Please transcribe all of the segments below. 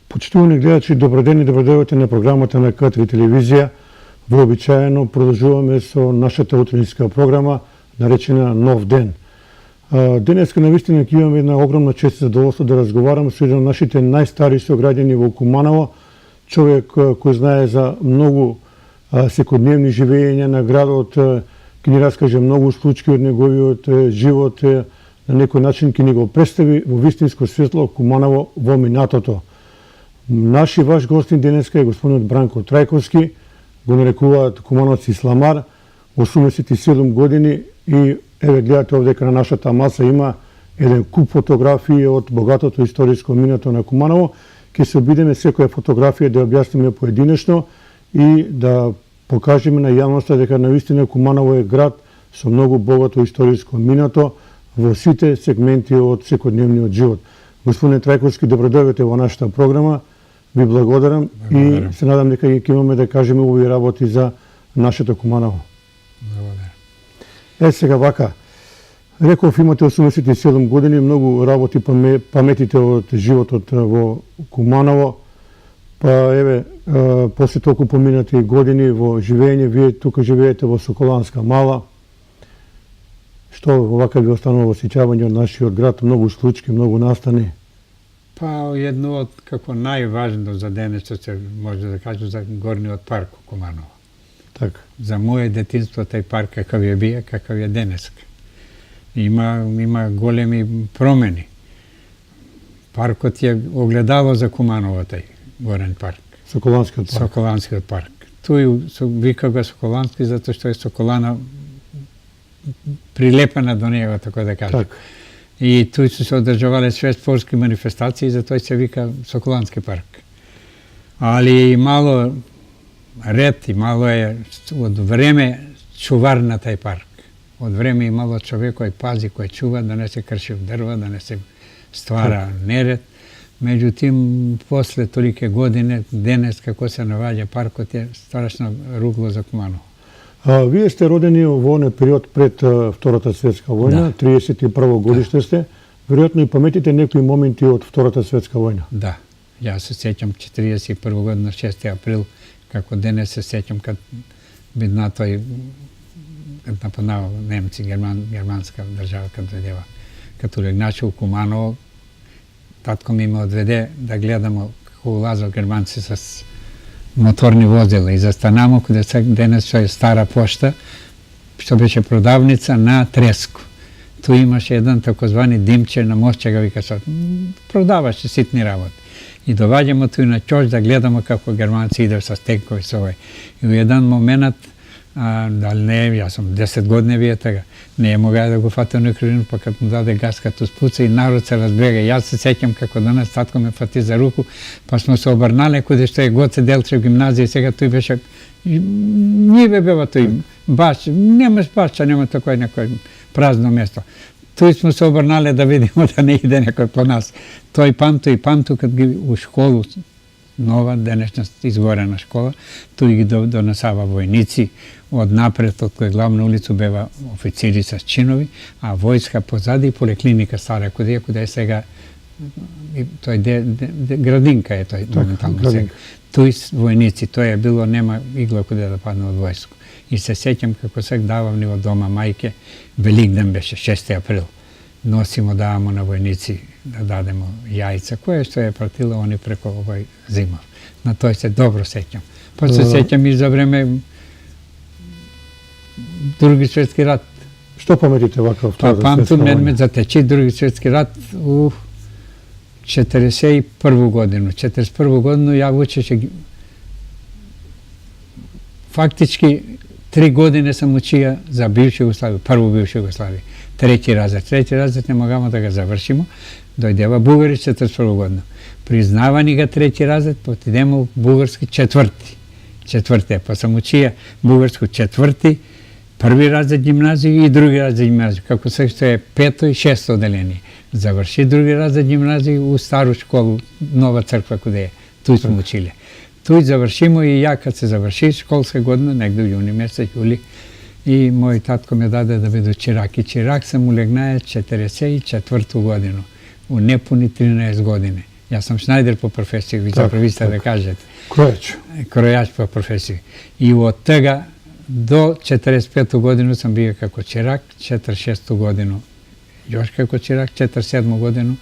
Почитувани гледачи, добро ден и добродојавате на програмата на К3 телевизија. Вообичаено продолжуваме со нашата утринска програма наречена Нов ден. Денеска навистина ќе имаме една огромна чест и задоволство да разговарам со еден од нашите најстари сограѓани во Куманово, човек кој знае за многу секојдневни живења на градот, ќе ни раскаже многу случаи од неговиот живот, на некој начин ќе ни го представи во вистинско светло Куманово во минатото. Наши ваш гостин денеска е господинот Бранко Трајковски, го нарекуваат кумановци сламар, 87 години и еве гледате овде на нашата маса има еден куп фотографии од богатото историско минато на Куманово. Ќе се обидеме секоја фотографија да објасниме поединечно и да покажеме на јавноста дека навистина Куманово е град со многу богато историско минато во сите сегменти од секојдневниот живот. Господине Трајковски, добродојавте во нашата програма. Ви благодарам и се надам дека ќе имаме да кажеме овие работи за нашето Куманово. Благодарам. Сега вака, реков имате 87 години, многу работи паметите од животот во Куманово, па еве, после толку поминати години во живење, вие тука живеете во Соколанска мала. Што вака ви останува осеќавање од нашиот град, многу случаи, многу настани? Па едно од како најважно за денесот се може да кажа за горниот парк у Куманово. Така. За моје детинство тај парк какав е бија, какав е денеска. Има големи промени. Паркот е огледало за Куманово тај горен парк. Соколанскиот парк. Соколанскиот парк. Тој вика го Соколански затоа што е Соколана прилепена до него, така да кажа. Так. И тој се одржавале све спортски манифестации, затоа се вика Соколански парк. Али мало ред и мало е од време чувар на тај парк. Од време и мало човек кој пази, кој чува да не се крши дрва, да не се ствара неред. Меѓутим, после толике години, денес како се наваѓа паркот е страшно ругло за Куманово. Вие сте родени во оној период пред Втората светска војна, 31 годиште сте. Веројатно и паметите некои моменти од Втората светска војна. Да. Јас се сеќам 41 година, 6 април, како денес се сеќам кад бидна тој нападнава немци, германска држава, кад дојдева. Като легначи у Куманово, татко ми ме одведе да гледамо како улазат германци с моторни возила и застанамо каде денес што е стара пошта, што беше продавница на Треско. Ту имаше еден такозвани димче на мостчега, вика што продаваше ситни работи. И доваѓамо туј на ќош да гледамо како германци идео со тенкови со овој. И у еден момент, дали не, јас сум 10 години вие така, не мога да го фатам на крилину, па кад му даде газ, като спуца и народ се разбега. Јас се сеќам како денес татко ме фати за руку, па сме се обрнале каде што е Гоце Делчев гимназија, сега тој беше ниве бева тој баш, немаш башча, нема такој некој празно место. Тој сме се обрнале да видимо да не иде некој по нас. Тој памту кад ги у школу, нова, денешна изгорена школа, тој ги донесава војници од напред, од кој главна улицу бева официри с чинови, а војска позади и поликлиника Стара Кудија, куде е сега тој градинка е тој моментално сега. Тој војници, тој е било, нема игла куде да падне од војско. И се сеќам како сега давам ни од дома мајке, Великден беше 6 април. Носимо, давамо на војници да дадемо јајца, кое што е пратила они преко овој зимов. На тој се добро сеќам. Па се сеќам и за време Други светски рат. Што паметите вака Втората светска војна? Памтам не затечи Други светски рат у 41 годину. 41 годину ја учеше фактички 3 godine sam učio za bivšu Jugoslaviju, prvu bivšu Jugoslaviju. Treći razred ne mogamo da ga završimo, dojdeva Bugari 41. godinu. Priznavani ga treći razred, pa idemo u bugarski četvrte, pa sam učio bugarsku četvrti, prvi razred gimnaziju i drugi razred gimnaziju, kako se što je 5. i 6. odeljenje. Završi drugi razred gimnaziju u staru školu, Nova crkva kude je, tu smo učili. Tu završimo i ja kad se završi školska godina, negde u juni mjesec, juli, i moj tatko me dade da vidu čirak. I čirak sam ulegnaje 44. godinu, u nepuni 13 godine. Ja sam šnajder po profesiji, vi zapravo vi ste da kažete. Krojač po profesiji. I od toga do 45. godinu sam bio kako čirak, 46. godinu još kako čirak, 47. godinu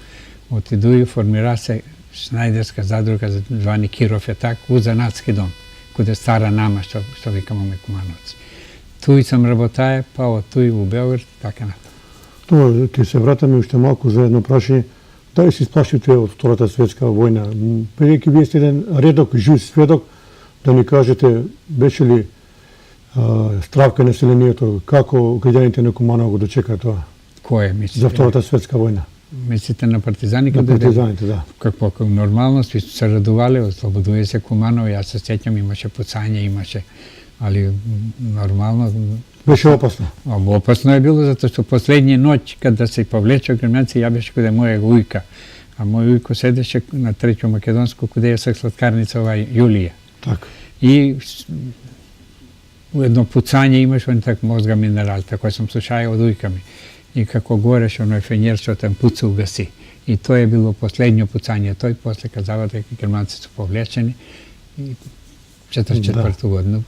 otiduju, formira se šnajderska zadruga zvani Kirov je tak, u zanatski dom, kude stara nama, što vikamo mi Kumanovci. Tu sam работая, pa od tu u Beograd, така на. Добре, ќе се вратаме уште малку за едно прашање. Дали се исплашите од Втората светска војна? Бидејќи вие сте еден редок, жив сведок, да ни кажете, беше ли страв кај населението, како граѓаните на Куманово го дочека тоа? Кое мислите? За Втората светска војна. Мислите на партизани? На партизаните, да. Какво нормално, сви се радували, ослободуе се Куманово, јас се сеќам, имаше пуцање, имаше, али нормално. Беше опасно? Опасно е било, затоа што последње ноќ, када се повлече грмјанци, ја беше каде мојега ујка. А мој ујко седеше на Треќо Македонско, каде е сладкарница Јулија. Така. И едно пуцање имаш, он так мозга минерал, тако сам слушаја од ујка ми. И како гореше оној фенјер, што там пуца угаси. И тоа е било последње пуцање. Тој после казава дека германци се повлечени и 44 година.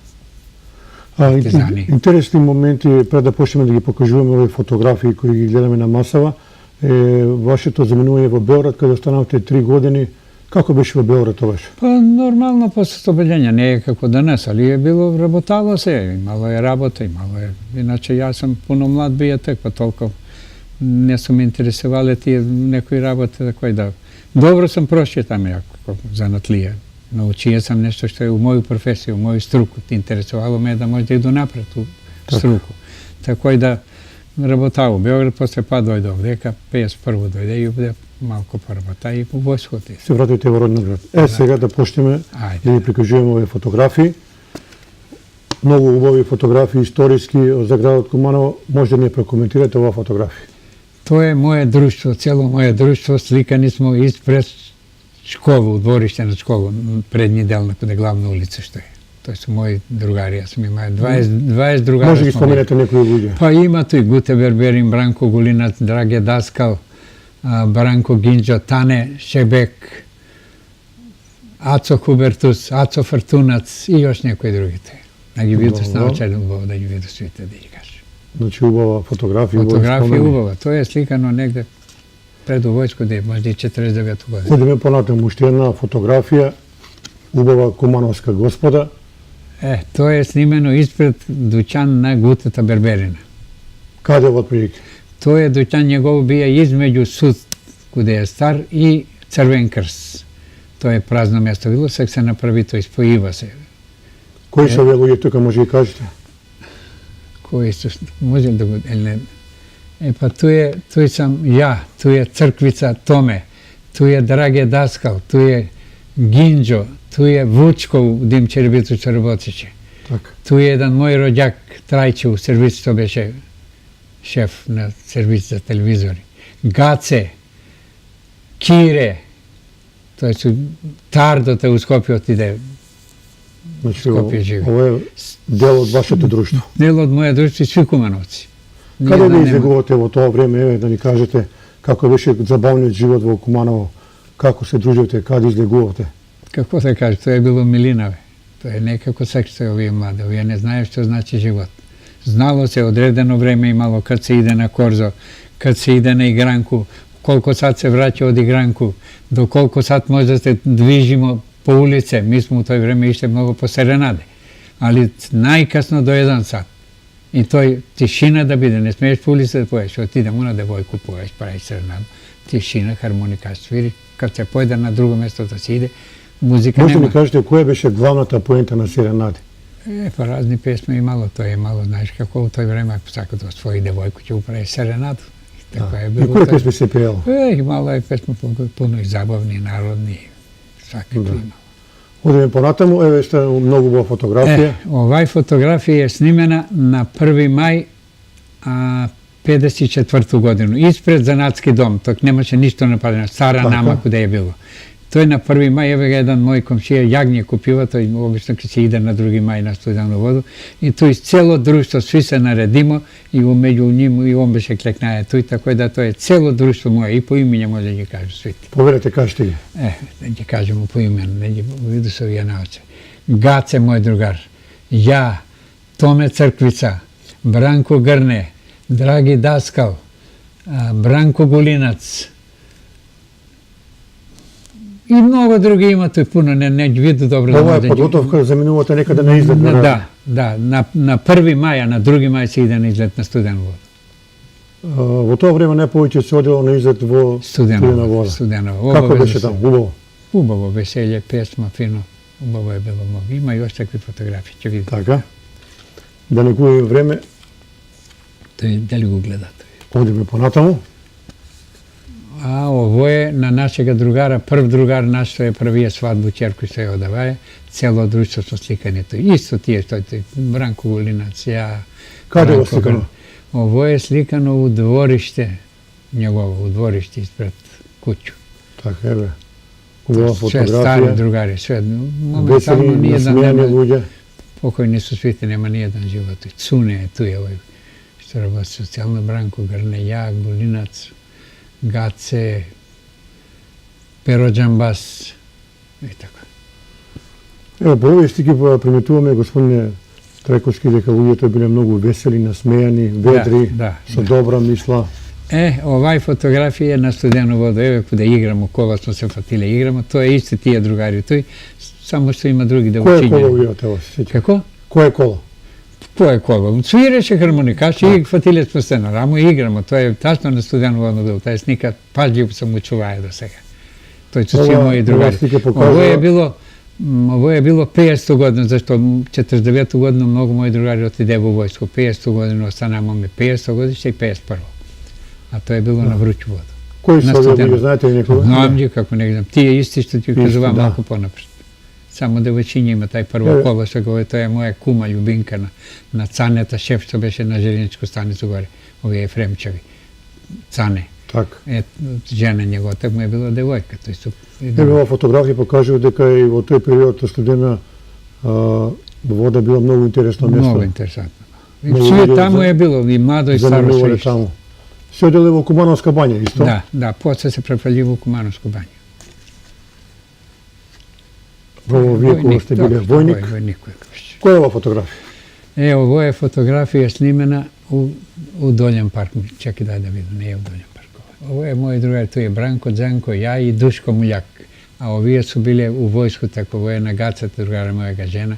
Интересни моменти, пред да почнеме да ги покажуваме овие фотографии кои ги гледаме на масава, вашето заминување во Белград, каде останавте 3 години. Како беше во Белград тогаш? Па нормално после ослободење, не е како денес, али е било, работало се, имало е работа, имало е. Иначе јас сум пуно млад бија тек, па толку не сум ме интересувале тие некои работи, кои да. Добро сум прошио таме, како занатлија. Научија сам нешто што е у моју професија, у моју струку. Ти интересувало ме да може да иду напред у струку. Тако и да работа у Белград, после па дојде овдека, 51 дојде и овде малку поработа и по војското. Се вратите во родниот град. Сега да почнеме да ги прикажуваме овие фотографии. Многу убави фотографии историски за градот Куманово. Може да ни прокоментирате оваа фотографија? Тоа е моје друштво, цело моје друштво, сликани смо испред школу, у двориште на школу, предни дел на каде главна улица што е. Тоа се мои другари, јас имам 20 другари. Може ги споменете некои луѓе? Па има тој Гуте Берберин, Бранко Гулинац, Драге Даскал, Бранко Гинџо, Тане Шебек, Ацо Хубертус, Ацо Фортунац и још некои другите. Да ги виду научено убаво да ги виду свите, да ги кажу. Значи убава фотографија. Фотографија убава, тоа е сликано негде пред војско, де може и 49 година. Одиме понатаму, уште една фотографија, убава кумановска господа. Тоа е снимено испред дуќан на Гутета Берберина. Каде во отприлike? Тоа е дуќан негов бија измеѓу суд, куде е стар, и Црвен крст. Тоа е празно место било, сега се направи тој, спојува се. Кои се овие луѓе тука, може ги кажете? Кои се, може да го... Па тој сам ја, тој е Црквица Томе, тој е Драге Даскал, тој е Гинџо, тој е Вучков, Дим Чербицу работеше. Тој е еден мој роѓак, Трајче, у сервис, што беше шеф на сервис за телевизори. Гаце, Кире, тоа се Тардото у Скопје отиде. Значи, ова е дел од вашето друштво. Дел од моје друштво и сви кумановци. Каде да излегувате во тоа време, да ни кажете како беше забавниот живот во Куманово, како се дружите, каде излегувате? Како се каже, тоа е било милина, тоа е некако сексе овие млади, овие не знаеш што значи живот. Знало се одредено време имало кад се иде на корзо, кад се иде на игранку, колку сат се враќа од игранку, до колку сат може да се движимо по улице. Ми сме у тој време ишле многу по серенаде, али најкасно до 1 сат. И тој тишина да биде, не смееш по улица да поеш, отидем на девојку, поеш, правиш серенаду, тишина, хармоника свири, кад се појде на друго место да се иде, музика нема. Може да ми кажете која беше главната поента на серенади? Pa razni pesme imalo, to je malo, znaš kako u toj vreme, ako svako do svoju devojku će upravi serenadu. Tako je I bilo. koje pesme se pevalo? Imalo je pesma puno i zabavni, narodni, svakakvi imalo. Odemo ponatamo, evo ste mnogo ubava fotografija. Ovaj fotografija je snimena na 1. maj 54. godinu, ispred zanatski dom, tok nemaše ništa napadeno, stara nama kude je bilo. To je na 1. maj, evo ga jedan moj komšija jagnje kupio, to je obično kad se ide na 2. maj na Studenu vodu, i tu iz celo društvo, svi se naredimo i među njim i on beše kleknaje tu, i tako da to je celo društvo moje, i po imenja možda će kažu svi ti. Povedete, kažete ga. Neće kažemo po imenu, vidu se ja nauče. Gace, moj drugar, ja, Tome Crkvica, Branko Grne, Dragi Daskal, Branko Gulinac, i mnogo drugi ima, tu je puno, ne vidu dobro. Ovo je podgotovka za minuvate nekada na izlet. Da, na 1. maja, na 2. maj se ide na izlet na Studenu vodu. Во тоа време не повеќе се одело на излет во Студена вода. Како беше таму? Убаво? Убаво, веселje, песма, фино. Убаво е било много. Има и още такви фотографии, ќе видите. Така. Да не губиме време. Дали го гледате? Одиме понатаму. Ово е на нашега другара, прв другар наш, што е првија свадбу ќерку што ја одавае, цело друштво со сликањето. Исто тие што е Бранко Гулинац, ја... Каде го сликано? Ово е сликано у двориште, негово, у двориште испред куќу. Така е бе. Убава фотографија. Све стари другари, све. Весели, насмејани луѓе. Покојни су свите, нема ниједан живот. Цуне е туј, овој, што работи социјално, Бранко Грне, ја, Гулинац, Гаце, Перо Джамбас и така. Ево, по овие стики приметуваме, господине Трековски, дека луѓето биле многу весели, насмејани, ведри, со добра мисла. Овај фотографија на Студена вода, еве кога играмо, кола смо се фатиле, играмо, тоа е исти тие другари тој, само што има други девојчиња. Кој коло играте, ово се сеќа? Како? Кој коло? Кој коло? Свиреше хармоникаш и фатиле сме се на рамо и играмо. Тоа е тачно на Студена вода бил, тај сника паžljivo sam учуваја до сега. Тој се си мои другари. Ово е било 500 година, зашто 49 година многу мои другари отиде во војско. 500 година останамаме 500 годиште и 51. А тоа е било на Вручу вода. Кои се овие луѓе, знаете ли некој? Знам ги, како не знам. Тие исти што ти кажувам малку понапред. Само девојчиња има тај прво коло што го тоа е моја кума љубинка на Цанета, шеф што беше на железничку станицу горе. Овие Ефремчеви. Цане. Така. Жена njegova, так му е била девојка. Еве ова фотографија покажува дека и во тој период Студена вода била многу интересно место. Многу интересантно. Све таму е било, и младо и старо све. Се оделе во Кумановска бања, исто? Да, после се префрли во Кумановска бања. Во вие кога сте биле војник? Војник. Која е ова фотографија? Ово е фотографија снимена у Долјан парк. Чекај да видам, не е у Долјан парк. Ово е мој другар, тој е Бранко Дзанко, ја и Душко Муљак. А овие су биле у војско, така, ово е на Гацата, другара мојага жена,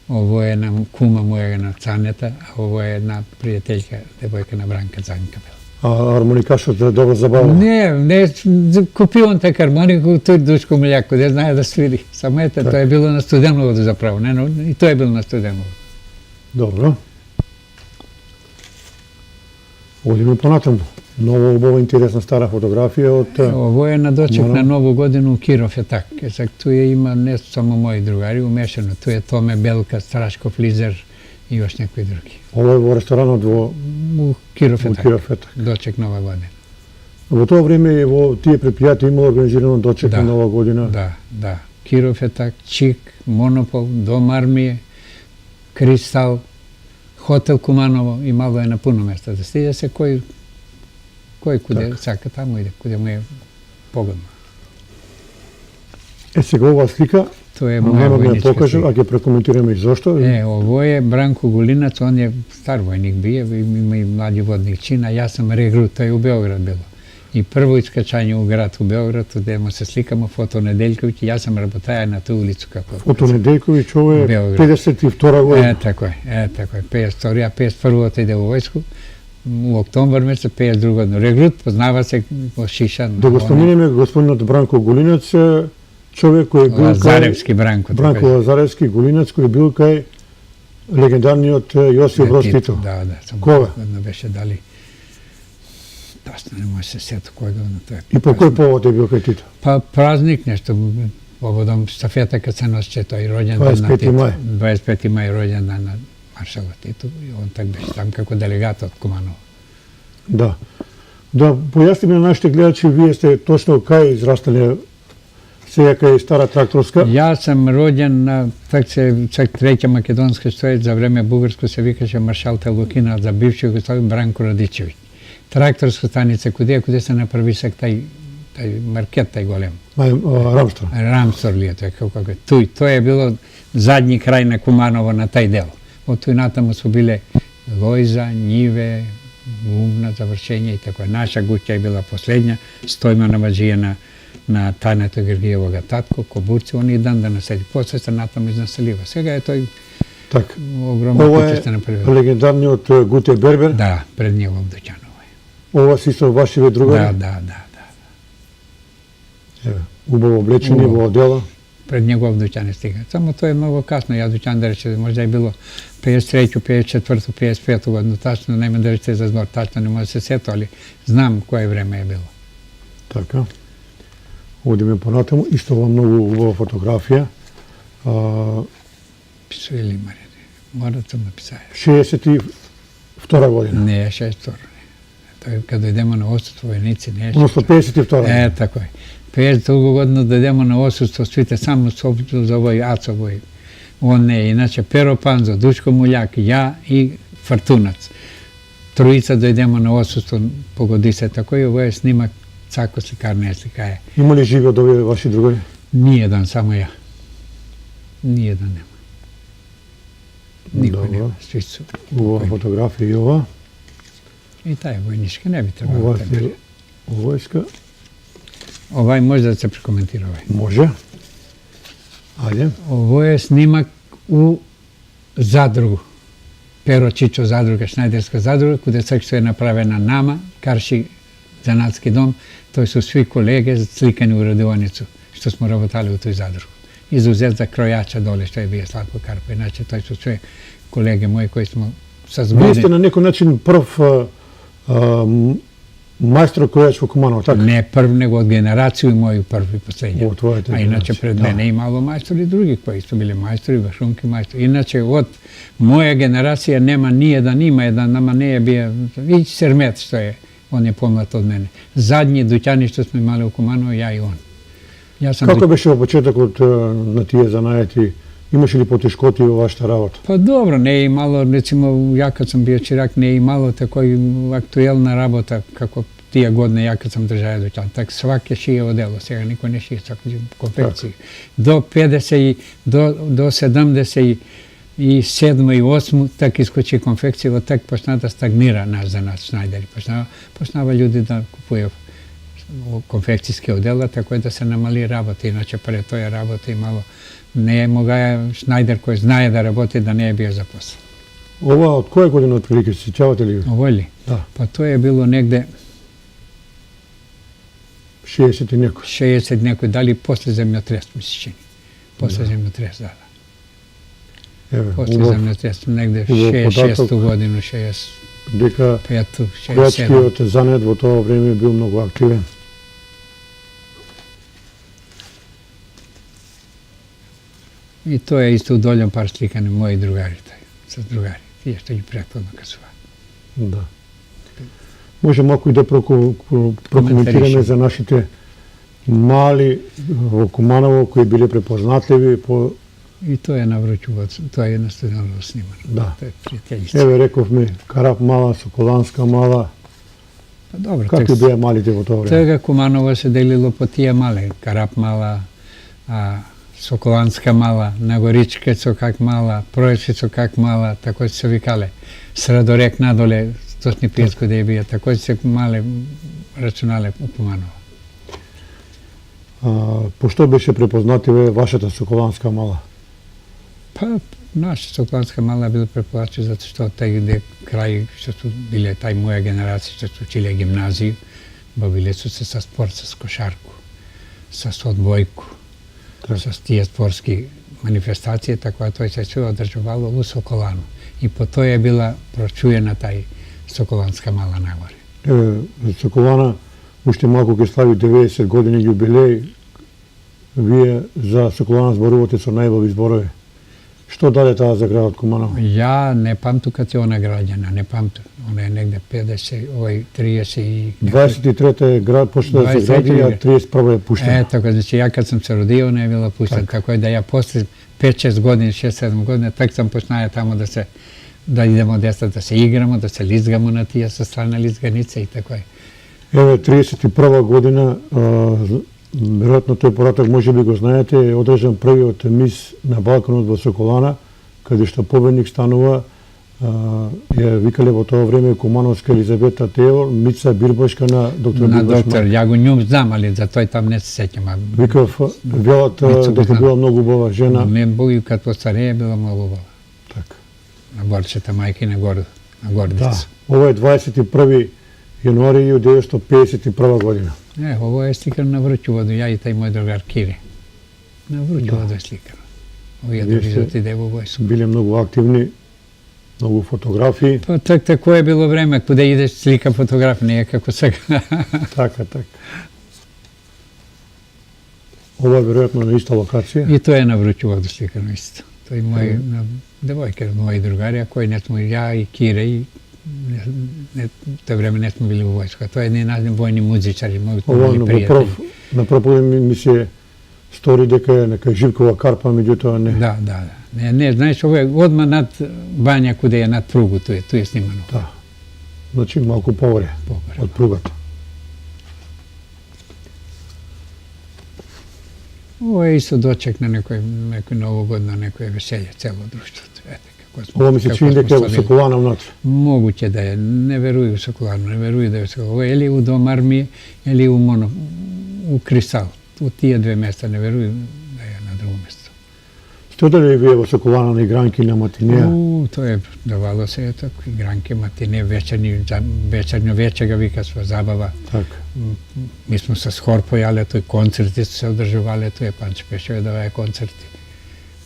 ово е на кума мојага на Цанета, а ово е една пријателјка, девојка на Бранка Дзанка била. А хармоникашот е добро забавно? Не, купивам тај хармонику, тој Душко Муљак, каде знае да свири. Само ете, тоа е било на Студено вода заправо, и тоа е било на Студено вода. Добро. Одиме понатаму. Ново убава интересна стара фотографија од... Ово е на дочек на Нову годину у Киров е так. Туе има не само мои другари умешано. Туе Томе Белка, Страшков Лизер и још некои други. Ово е во ресторанот во... У Киров е так. Дочек Нова година. Во тоа време во тие предпријатија имало организирано дочек на Нова година? Да. Киров е так, Чик, Монопол, Дом армије, Кристал, Хотел Куманово, имало е на пуно места. Да стиде се кој куде сака таму иде, куде му е погодно. Сега ова слика, тоа е моја војничка покажа, а ќе прекоментираме и зошто. Ово е Бранко Гулинац, он е стар војник бие, има и млади водник чин, а јас сум регрут, тој у Београд било. И прво искачање у град у Београд, оде му се сликамо Фото Неделјковиќ, јас сум работаја на ту улицу како. Фото Неделјковиќ, ова е 52 година. Тако е, 52, 51 отиде во војско. У октомбар месец 52 година. Регрут, познава се во Шишан. Да го споминеме господинот Бранко Гулинац, човек кој бил Лазаревски Бранко. Бранко Лазаревски Гулинац, кој бил кај легендарниот Јосиф Броз Тито. Да, само Кога? година беше дали. Точно не може се сета кој година тоа. И по кој повод е бил кај Тито? Па празник нешто, поводом штафета кад се носче тој роѓендан 25 на Тито. мај. 25 мај роѓендан на маршалот Тито и он так беше там како делегат од Куманово. Да. Да појасни ми на нашите гледачи, вие сте точно кај израстале сега кај Стара Тракторска? Јас сам роѓен на треќа македонска стоец за време бугарско се викаше маршал Телукина за бивши Југославија Бранко Радичевиќ. Тракторска станица куде се направи сак тај маркет тај голем. Рамстор. Рамстор ли е тој како туј. Тоа е било задни крај на Куманово на тај дел. Од тој натаму су биле лојза, њиве, умна завршење и така. Наша куќа е била последња, Стојманова жија на Тането Гергиевога татко, Кобурци, он и дан да наседи. После се натаму изнаселива. Сега е тој Так. огромна куќа сте направи. Ова е легендарниот Гуте Бербер. Да, пред негов дуќан овој. Ова си со вашиве другари. Да. Еве, убаво облечени во одела. Пред негов дуќан е стига. Само тоа е многу касно. Ја дуќан да рече, можда е било 53, 54, 55 година, тачно нема да рече за збор, тачно не може да се сето, али знам кое време е било. Така. Одиме понатаму, исто ова многу убава фотографија. Писо или Марине, мора да написаја. 62 година. Не е 62. Тој кога дојдемо на отсутство војници, не е 62. Односно 52. Тако е. 50 година дојдемо на отсутство, свите само за овој Ацо вој. Он не е, иначе Перо Панзо, Душко Муљак, ја и Фартунац. Троица дојдемо на отсутство, погоди се тако и овој е снимак Цако сликар не сликае. Има ли живи од овие ваши другари? Ниједан, само ја. Ниједан нема. Никој нема. Сви су. Ова фотографија и ова. И таа е војничка, не би требало Ова да е биде. војска. Овај може да се прекоментира овај. Може. Ајде. Ово е снимак у задругу. Перо Чичо задруга, Шнајдерска задруга, куде што е направена нама, Карши занатски дом, тој со сви колеги сликани у радионицу, што смо работали у тој задругу. Изузет за кројача доле, што е бие Славко Карпо, иначе тој со све колеги мои кои смо со Вие сте години. на некој начин прв мајстор кројач во Куманово, така? Не прв, него од генерацију мои први последњи. Во твојата А иначе генерација, пред да. мене имало мајстори други кои су биле мајстори, вршунки мајстори. Иначе од моја генерација нема ниједан, има еден, ама не е бие, и Сермет што е, он е помлад од мене. Задни дуќани што сме имали у Куманово, ја и он. Јас сум Како беше во почетокот на тие занаети? Имаше ли потешкоти во вашата работа? Па добро, не е имало, рецимо, ја кад сум био чирак, не е имало такој актуелна работа како тие години ја кад сум држаја дуќан. Так сваке шие одело, сега никој не шие, сваке конфекции. До 50 и до 70 и 7 и 8 так искочи конфекција, так почна да стагнира наш занат Шнајдери. Почнава луѓе да купуваат конфекцијски одела, така да се намали работа, иначе пред тоа работа имало не е могаја Шнајдер кој знае да работи да не е био запослен. Ова од која година отприлike се сеќавате ли? Овој ли? Да. Па тоа е било негде 60 и некој. 60 некој, дали после земјотрес ми се чини. После земјотрес, да. Еве, После убав земјотрес, негде убав 66 податок. годину, 65, дека 67. кројачкиот занет во тоа време бил многу активен. И тоа е исто удолјан пар сликани мои другари, со другари, тие што ги претходно кажува. Да. Може малку и да прокоментираме Коментаришем. за нашите мали во Куманово кои биле препознатливи по И тоа е наврачува, тоа е настојано снимано. Да. Тоа е пријателјица. еве рековме Карап мала, Соколанска мала, Па добро, какви беа малите во тоа време? Сега Куманово се делило по тие мале, Карап мала, Соколанска мала, Нагоричке Цокак мала, Пројечки Цокак мала, тако се викале. Срадорек надоле, точни пијеско да ја бија, тако се мале рачунале у Куманово. Пошто беше препознатива вашата Соколанска мала? Па, наша Соколанска мала била преплачи затоа што тај где крај што су биле тај моја генерација што су училе гимназија, бавиле су се со спорт, со кошарку, со одбојку, Так. со тие спортски manifestacijата која тој се sve одржувало у Соколану. И по тоа е била прочуена тај Соколанска мала нагоре. Соколана уште малку ќе слави 90 години јубилеј. Вие за Соколана зборувате со најубави зборови. Што даде таа за градот Куманово? Ја не памту кад е она граѓена, не памту. Она е негде 50, 30 и... 23-та е град почна да се гради, а 31-та е пуштена. Така, значи ја кад сум се родио не е била пуштена, така да ја после 5-6 години, 6-7 години, так сам почнаја тамо да идемо деца, да се играмо, да се лизгамо на тие со страна лизганица и така. Еве, 31 година, веројатно тој пораток може би го знаете, е одржан првиот мис на Балканот во Соколана, каде што победник станува, ја викале во тоа време Кумановска Елизавета Теор, Мица Бирбошка на доктор На Бирбош. доктор, ја го њум знам, али за тој там не се сеќам. Викав, велат дека била многу убава жена. Не боги кад постареја била многу убава. Така. На Борчета мајки на Гордица. Да, ова е 21 јануари 1951 година. Ово е сликано на Врчуводу, ја и тај мој другар Кире. На Врчуводу е сликано. Овие Вие други сте отиде во војско. Биле многу активни, многу фотографии. Па тако е било време, куде идеш слика фотограф, не е како сега. Така. Ова е веројатно на иста локација. И тоа е на Врчуводу сликано исто. Тој мој девојка, мои другари, кои не сме ја и Кире и тоа време не сме били во војска. Тоа е едни наши војни музичари, мои пријатели. На прв ми се стори дека е нека Живкова карпа, меѓутоа не. Да. Не, знаеш, ово е одма над бања куде е над пругу, тој е снимано. Да. Значи малку повере од пругата. Ово е исто дочек на некој новогодно, некој веселје цело друштвото. Ова ми се чини дека е во Соколана внатре. Могуќе да е, не веруј у Соколана, не веруј да е Соколана. Ова е или у Дом армија, или у Крисал. У тие две места не веруј да е на друго место. Што дали вие во Соколана на игранки на матинеа? Тоа е, давало се е така, игранки, матине, вечерно вече ga вика сва забава. Така. Mi smo sa Skor pojale, to i koncerti su se održavali, to je Panč Pešeo davaje koncerti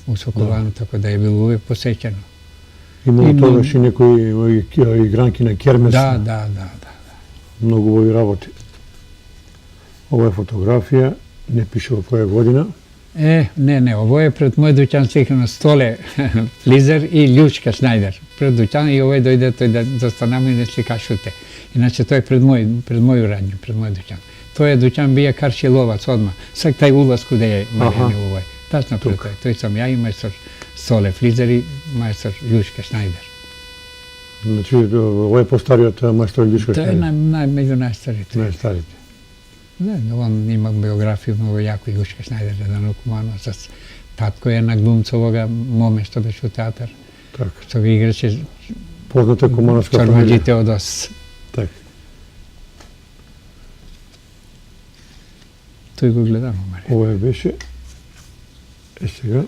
u Sokolanu, tako da je bilo uvijek posećeno. Имало тогаш и некои игранки на кермес. Да. Многу убави работи. Ова е фотографија, не пише во која година. Не, ово е пред мој дуќан сликано Столе Флизер и Лјучка Шнајдер. Пред дуќан и овој дојде тој да застанаме и да сликашуте. Иначе тој е пред мој урадњу, пред мој дуќан. Тој е дуќан бија Каршиловац одма. Сак тај улаз куде е Маријани овој. Тачно пред тој. Тој сам ја и мајстор Столе Флизер и мајстор Лјучка Шнајдер. Значи, овој е постариот мајстор Лјучка Шнајдер. Тој е меѓу најстарите. Најстарите. Да, он има биографија многу јако и Лјучка Шнајдер, еден рукомано с татко е на глумцовога моме што беше у театар. Така. Што ги играше позната кумановска фамилија. Чормаđите од Ос. Така. Тој го гледамо, Марија. Ова беше сега.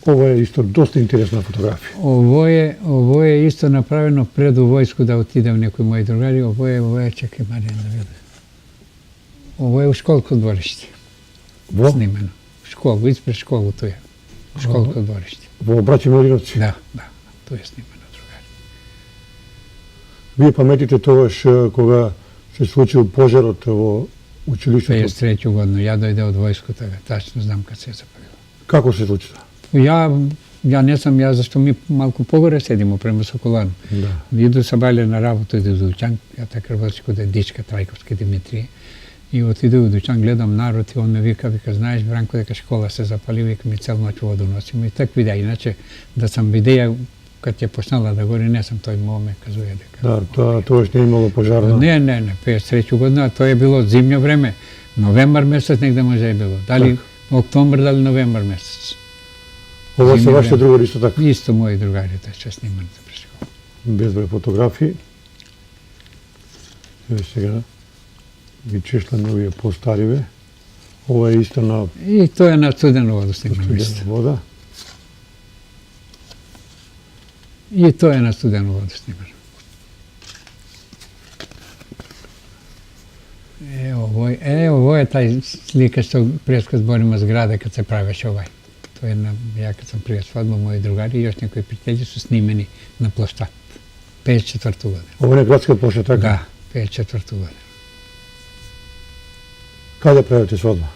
Ова е исто доста интересна фотографија. Ово е исто направено пред у војску да отидем некои мои другари. Ово е, чекај Марија да види. Ово е у школско двориште. Во? Снимено. Школу, испред школу тој е. Школско двориште. Во Браќа Милиновци? Да, тој е снимено, другари. Вие паметите тогаш кога се случил пожарот во училиштето? 53 година, ја дојде од војско тога, тачно знам кад се запалило. Како се случи тоа? Ја не сум, зашто ми малку погоре седимо према Соколану. Да. Иду са бајле на работа, иду до дуќан, ја така работи каде Дичка Трајковски Димитрije. И отиду у дуќан, гледам народ и он ме вика, знаеш Бранко дека школа се запали, вика ми цел ноќ воду носимо. И так видеа, иначе да сам видеа кад ја почнала да гори, не сум тој моме, кажува дека. Да, тогаш не имало пожарна. Не, 53 година, тоа е било зимно време, новембар месец негде може е било. Дали октомбр, дали новембар месец. Ова се вашите другари исто така? Исто мои другари, тоа сниманите пред школа. Безброј фотографии. Еве сега ги чешламе овие постариве. Ова е исто на... И тоа е на студена вода снимано исто. Вода. И тоа е на студена вода снимано. Ово е тај слика што преска зборима зграда кад се правеше овај. Тоа е ја kad sam prije svadbu, moji drugari i još nekoji prijatelji su snimeni na ploštat. 54. godinu. Ovo je gradska ploča, tako? Da, 54. godinu. Kada pravite svadba?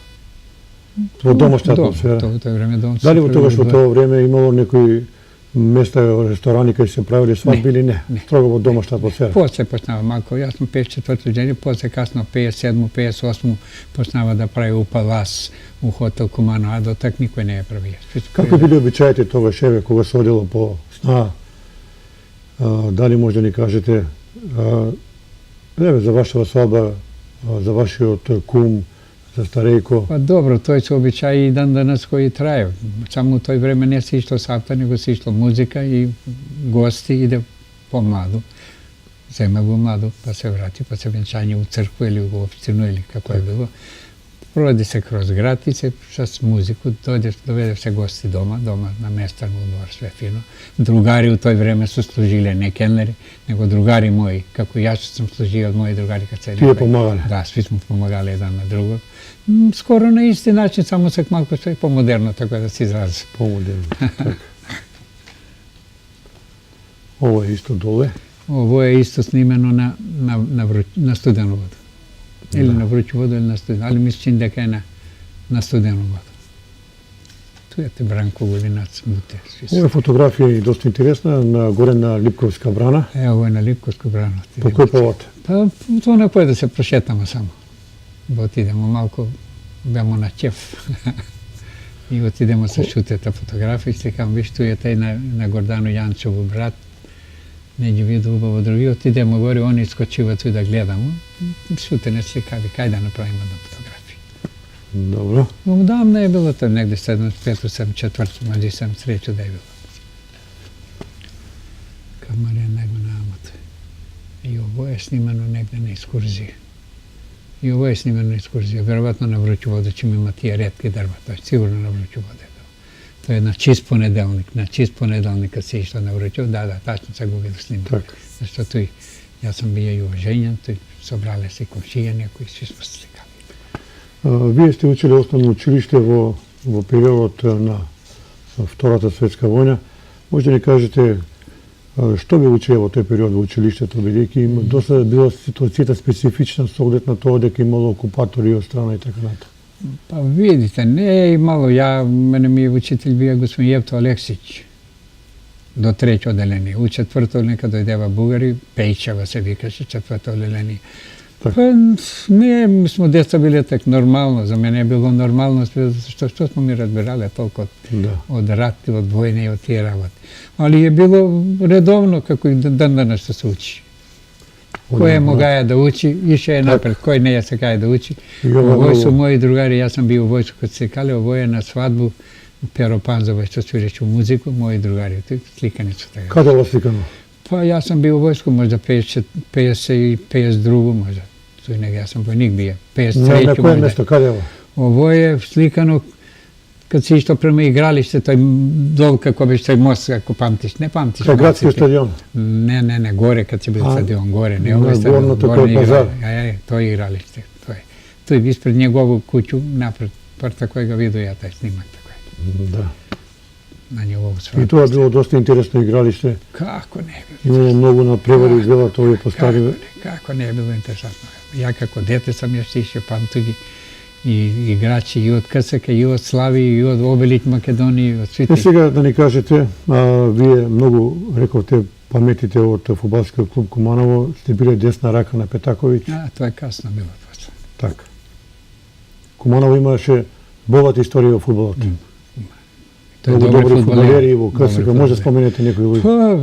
Во домашна атмосфера? У тоа време дом. Дали во тогаш во тоа време имало некои места, ресторани кај се правили свадби или не? Строго во домашна атмосфера? После почнава малко, јас сум 54 години, после касно 57, 58 почнава да прави у Палас, у хотел Кумано, а до так никој не ја прави. Како били обичаите тогаш, еве, кога се одело по сна? Дали може да ни кажете, еве, за вашата свадба, за вашиот кум, за старејко? Па добро, тој се обичаи и дан данас кој трае. Само у тој време не се ишло сафта, него се ишло музика и гости, иде по-младо. Зема го младо, па се врати, па се венчање у црква или у општину или како е било. Проведи се кроз град и се с музику, доведе се гости дома на местар во двор, све фино. Другари у тој време се служиле, не кенлери, него другари мои, како јас сум служил од мои другари кад се Тие помагале? Да, сви сме помагали еден на другот. Скоро на исти начин, само сек малку што е помодерно, така да се изрази. Помодерно, така. Ово е исто доле? Ово е исто снимено на студено вода. Или на вручу вода, или на студено. Али мислим дека е на студено вода. Туја те Бранко Голинац, Муте. Ова фотографија е доста интересна, горе на Липковска брана. Ово е на Липковска брана. По кој повод? Па, тоа не кој да се прошетаме само. Да отидемо малку, бемо на чеф. И отидемо се шутета фотографија и сликам, виж, туја тај на Гордано Јанчево брат, не ги виду убаво други, отидемо горе, они искочиват туј да гледамо. Шутене сликави, кај да направиме на фотографија. Добро. Но давно е било тоа, негде 75-74, маđи сам среќу да е било. Камера него на амото. И ово е снимано негде на екскурзија. И ово е снимано на екскурзија, веројатно на Вручу вода, че има тие ретки дрва, тоа е сигурно на Вручу вода. Тоа е на чист понеделник, се ишло на Вручу, да, тачно се го видел снимок. Така. Зашто тој, јас сум бија и уважењен, тој собрале се комшија некои, сви сме сликали. Вие сте учили основно училиште во периодот на Втората светска војна. Може да ни кажете што ви училе во тој период во училиштето, бидејќи доста била ситуацијата специфична со оглед на тоа дека имало окупатори од страна и така натаму. Па видите, не е имало, мене ми учител бија господин Јевто Алексиќ, до треќо оделение. У четврто нека дојдева бугари, Пејчева се викаше, четврто оделение. Так. Па не, ми смо деца биле так нормално, за мене е било нормално, што смо ми разбирале толку од рат, од војна и од тие работи. Али е било редовно, како и данас што се учи. Кој могаја да учи, ише е напред, кој не ја секаја да учи. Овој су мои другари, јас сам бил во војско кога се кале, овој е на свадбу Перо Панзова што свиреше музику, мои другари, сликани су така. Каде во сликано? Па јас сам бил во војско можда 52 можда. Тој нега јас сум војник бија. 53 На кое место, каде во? Овој е сликано кад се ишло према игралиште, тој дол како беше тој мост, ако памтиш, не памтиш. Кај градски стадион? Не, горе кад се бил стадион, горе, не на овој стадион. горното кој пазар? Тој игралиште, тој испред негову куќу, напред, прта кој го виду ја тај снимак, така. Да. На негову свадба. И тоа било доста интересно игралиште. Како не било? Имало многу напревари, изгледа тоа ја постави. Како не било интересантно. Ја како дете сам ја стише памтуги и играчи и од КСК, и од Слави, и од Обелик Македонија, и од сите. Сега да ни кажете, вие многу рековте паметите од фудбалскиот клуб Куманово, сте биле десна рака на Петаковиќ. Тоа е касно било после. Така. Куманово имаше богата историја во фудбалот. Тој Многу добри фудбалери во КСК, може да споменете некои луѓе? Па,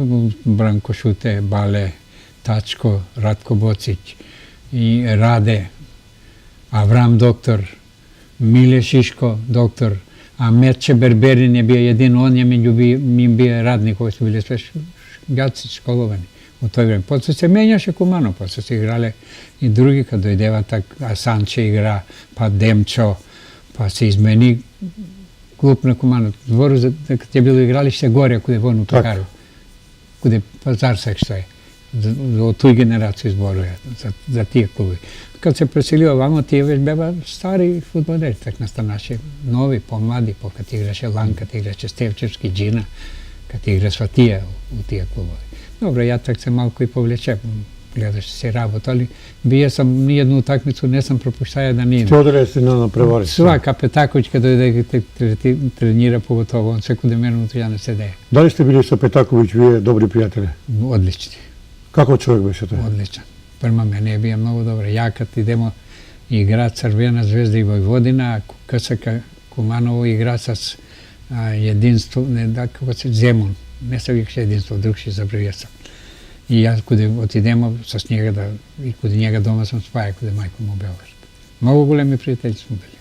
Бранко Шуте, Бале, Тачко, Радко Боциć и Раде, Аврам доктор, Миле Шишко доктор, а Мерче Берберин е бија един, он е меѓу ми бија радник, кои се биле све гаци школовани во тој време. После се менјаше Кумано, после се играле и други, кад дојдева так, а Санче игра, па Демчо, па се измени клуб на Кумано. Двору, дека те било игралиште горе, куде вону Пекару, куде пазар сек што е. Od toj generaciji zboruje za tije klubi. Kad se preselio ovamo, tije već beba stari futboleri, tak naše novi, pomladi, kad igraše Lan, kad igraše Stevčevski, Džina, kad igra sva tije u tije klubovi. Dobro, ja tak se malko i povlječe, gledaš se rabot, ali bio sam nijednu utakmicu, ne sam propuštaja da nije. Što odresti na prevaricu? Svaka Petaković kad dojde trenira, pogotovo on sekude minutu, ja ne sedeje. Da li ste bili sa Petaković, vi dobri prijatelji? Odlični. Kako čovjek beše to? Odličan. Prema mene je bio mnogo dobro. Ja kad idemo igrat Crvena Zvezda i Vojvodina, KSK Kumanovo igra sa jedinstvo, ne da kako se, Zemun. Ne sa uvijek jedinstvo, drugši zabravio sam. I ja kude otidemo sa snijega i kude njega doma sam spaja, kude majkom u Beograd. Mnogo golemi prijatelji smo bili.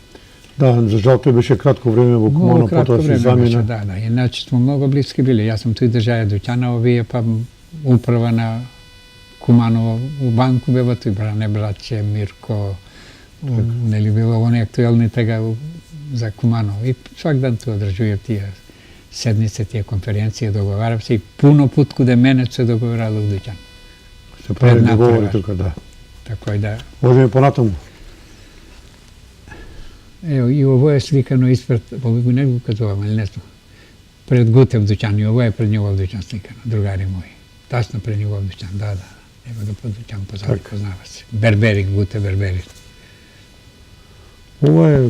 Da, za žal to беше кратко време во Кумано, Много кратко потоа се време беше, замина. да. Иначе smo mnogo bliski bili. Ja sam tu i držaja Dućana, ovije pa uprava na Kumanovo u banku beva tu i Brane braće, Mirko, ne li bilo oni aktualni tega za Kumanovo. I svak dan tu odražuje tije sednice, tije konferencije, dogovaram se i puno put kude mene se dogovaralo u Dućanu. Се прави Пред договори натпревар. тука, да. Tako da, Можеме понатаму. evo, i ovo je slikano ispred, ovo bi ne bi ukazovam, ali ne znam, pred Gutev Dućan, i ovo je pred njegov Dućan slikano, drugari moji. Tačno pred njegov Dućan, da. Evo ga pod Dućan, poznava se. Berberik, Gute Berberik. Ова е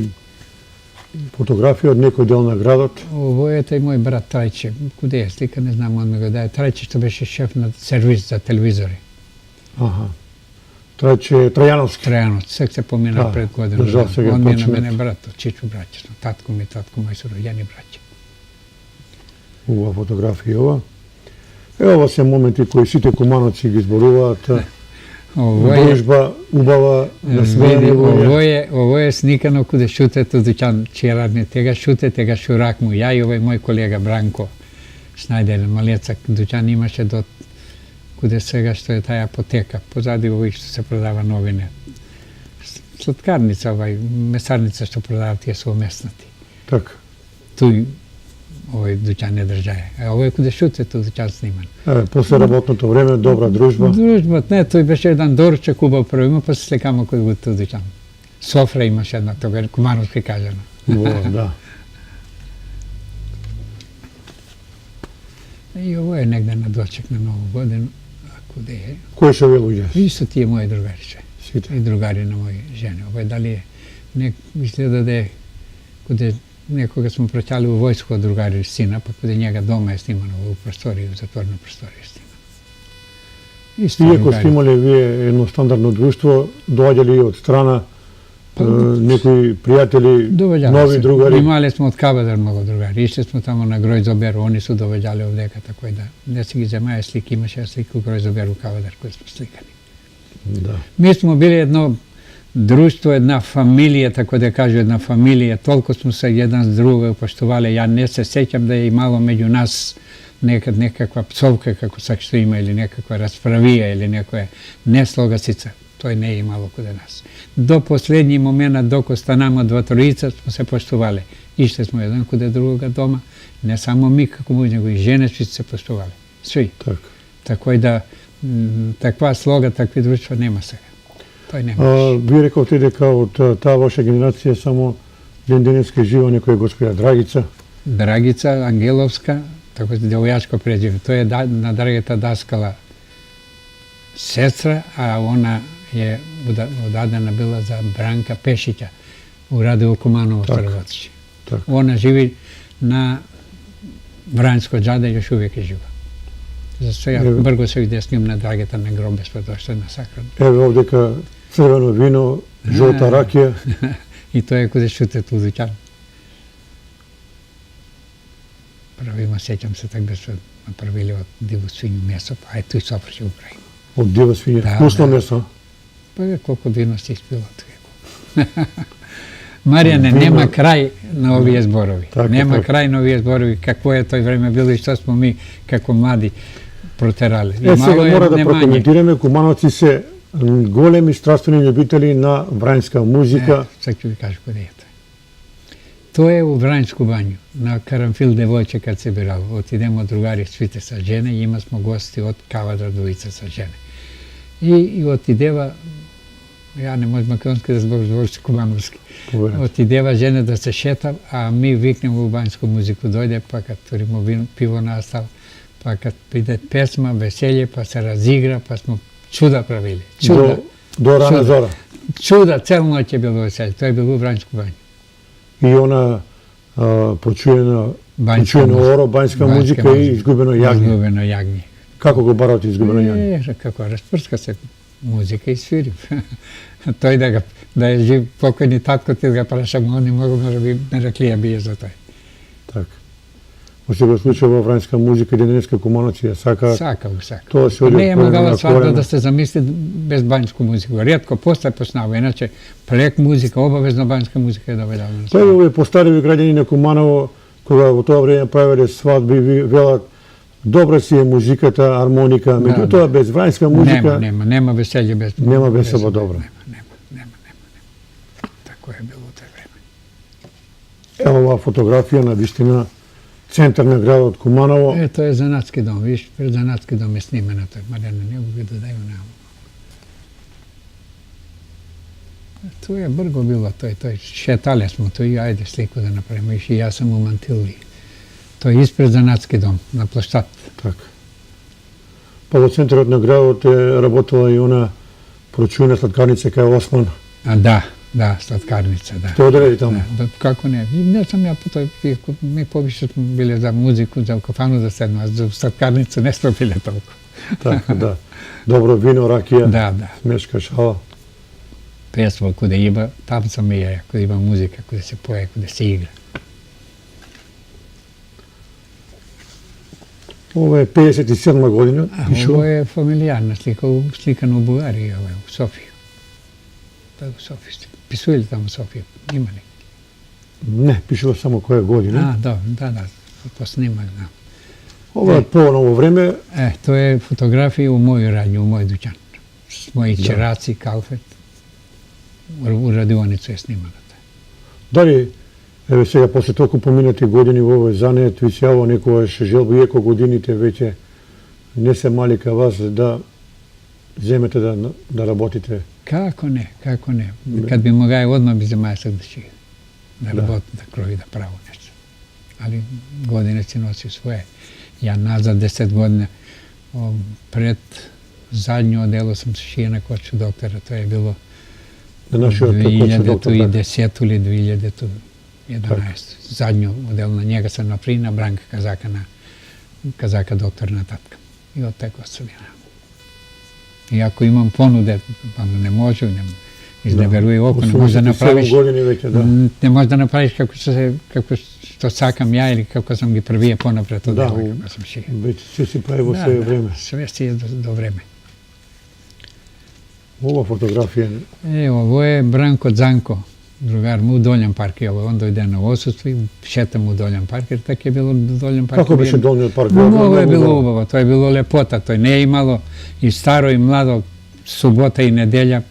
фотографија од некој дел на градот. Ovo je taj moj brat Trajče, kude je slika, ne znam, on mi ga daje. Trajče što беше šef na servis za televizori. Аха. Трајче Трајановски. Trajanoc, sve se pomena Da, pred godinu. držao se ga On mi je na točno. mene brat, Čiču braće smo, tatko moji su rođeni braće. Ова фотографија ова. Ова се моменти кои сите кумановци ги зборуваат. Ovo je, Дружба, убава, vidi, насмејани луѓе. ovo je snikano kude šutete Dućan Čirarni, tega šurak mu, ja i ovaj moj kolega Branko Šnajder, Maljecak. Dućan imaše do kude svega što je taj apoteka, pozadi ovih što se prodava novine. Slatkarnica, mesarnica što prodava tije su mesnati. Така. Tu ovaj Dućan ne držaje. A ovo je kude šutete Dućan sniman. После работното време, добра дружба. Družba, ne, to je беше jedan doručak ubao prvo ima, pa se slikamo kod Gutev Dućan. Sofra imaš jedna toga, kumanovski kažano. Да. I ovo je negde na doček na Novu godinu. A kude je? Кои се овие луѓе? Isto ti je moje drugariče. Сите. I drugari na moje žene. Ovo je da li je, izgleda da je kude nekoga smo praćali u vojsku od drugari sina, pa kude njega doma je snimano u prostoriju, u zatvornu prostoriju je snimano. Isto Иако drugari. сте имале вие едно стандардно друштво, доаѓали и од страна некои пријатели, Dovađali нови se. другари. Imali smo od Kavadar mnogo drugari. Išli smo tamo na Grojzoberu, oni su dovađali ovdeka, tako da ne si gi zemaje slike, imaše sliku u Grojzoberu Kavadar koji smo slikani. Да. Mi smo bili jedno društvo, jedna familija, tako da kažu jedna familija, toliko smo se jedan s drugog poštovali. Ja ne se sjećam da je imalo među nas nekad nekakva psovka, kako sak što ima, ili nekakva raspravija, ili nekakva neslogasica. To je ne imalo kod nas. Do posljednji momenta, dok ostanamo dva trojica, smo se poštovali. Išli smo jedan kod drugoga doma, ne samo mi kako mu, nego i žene svi se poštovali. Svi. Така. Tako da takva sloga, takvi društva nema svega. To je nema. Вие рековте дека од таа ваша генерација само ден денеска жива некоја госпоја Драгица. Dragica Angelovska, tako se djevojačko pređe. To je na Drageta daskala sestra, a ona je odadana bila za Branka Pešića u Radu Kumanovo Starovacići. Ona živi na Vranjskoj džade, još uvijek je živa. Zato ja brgo se gdje s njim na Drageta na grobe sve došle na sahranu. Еве овдека црвено вино, жолта ракија. I to je kude šute tu Dućan. Pravimo, sjećam se tak da su napravili od divu svinju meso, pa aj tu i sofra će upravimo. Од дива свиња. Да, Вкусно да. месо. Pa je koliko vino si ispila tu je. Marijane, Vino. nema kraj na ovije zborovi. Tako, Nema tako. kraj na ovije zborovi. Kakvo je to vreme bilo i što smo mi, kako mladi, proterali. I Сега malo je мора да nemanje. прокоментираме, кумановци се големи страствени љубители на врањска музика. Sad ću vi kažu kod je to. To je u Vranjsku banju, na Karanfil devojče kad se biralo. Otidemo drugari svite sa žene i ima smo gosti od Kavadra dvojica sa žene. I otideva, ja ne možem makedonski da zbožiti kubanovski. Otideva žene da se šeta, a mi viknemo u banjsku muziku, dojde pa kad turimo pivo nastav, pa kad pride pesma, veselje, pa se razigra, pa smo čuda pravili. Čuda. Do rana zora. Čuda, celu noć je bilo veselje. To je bilo u Vranjsku banju. I ona počujeno oro, banjska muzika i izgubeno jagnje. Izgubeno jagnje. Kako go barati izgubeno jagnje? Kako, rasprska se muzika i sviri. To je da je živ pokojni tatko, ti ga prašamo, on ne mogu meraklija bije za taj. Tak. U svega slučajeva vranjska muzika i deneska komonacija, saka. To se ne je mogala stvarno da se zamisli bez banjsku muziku. Rijetko postaje posnava, inače prek muzika, obavezno banjska muzika je dovoljavna. Pa je po starovi građani na Kumanovo, koga u to vreme pravili svadbi, vela dobra si je muzikata, harmonika, međutim, bez vranjska muzika... Nema veselje bez... Nema veselo dobro. Nema. Tako je bilo u to vreme. Evo ova fotografija na vistina centarna grada od Kumanovo. To je zanatski dom, viš, pred zanatski dom je snimena, to je Marjana, ne mogu da daju nam. Tu je brgo bilo, šetali smo tu i ajde sliku da napravimo, i ja sam u Mantiliji. To je ispred zanatski dom, na ploštat. Tako. Pa do centra od grada je работала i ona pročujena slatkarnica kao Osman. Da, slatkarnica, da. Ste odredi tamo? Kako ne? Ne sam ja po toj, mi poviše smo bili za muziku, za kafanu da sedmo, a za slatkarnicu ne smo bili toliko. Tako, da. Dobro vino, rakija, da. smeška, šala. Pesmo kuda ima, tam sam i ja, kuda ima muzika, kuda se poje, kuda se igra. Ovo je 57. godina. Ovo je familijarna slika, slikana u Bugariji, u Sofiji. To je u Sofiji. Pisuje li tamo Sofiju? Ima li? Ne, pišelo samo koje godine. Da, po snimak, da. Ovo je po novo vreme. To je fotografija u moju radnju, u moj dućan. S mojih čeraci, kalfet. U radionicu je snimano. Da li, evo сега, после толкова поминати години во овој занет, ви се јавува некојаш желба, иако годините веќе не се мали ка вас, да земете да работите? Kako ne. Kad bi mogao, odmah bi zemlja sad da работи, da kroji, da pravo nešto. Ali godine će nosi svoje. Ja nazad 10 godina pred zadnju odelu sam se šio na koču doktora, to je bilo 2010 ili 2011. Zadnju odelu na njega sam naprina, Branka Kazaka doktor na tatka. I od teko sam ja. I ako imam ponude, pa ne može, izneveruje oko, ne može da napraviš, ne može da napraviš kako što sakam ja ili kako sam gi prvije ponapred to delo, kako sam šio. Već sve si pravivo sve vreme. Sve si je do vreme. Ova fotografija? Ovo je Branko Zanko, drugar mu u Doljem parku. On dojde na odsutstvo i šetam u Doljem parku, jer tako je bilo u Doljem parku. Kako biše Doljem parku? Ovo je bilo ubavo, to je bilo lepota, to je ne imalo i staro i mlado, subota i nedelja,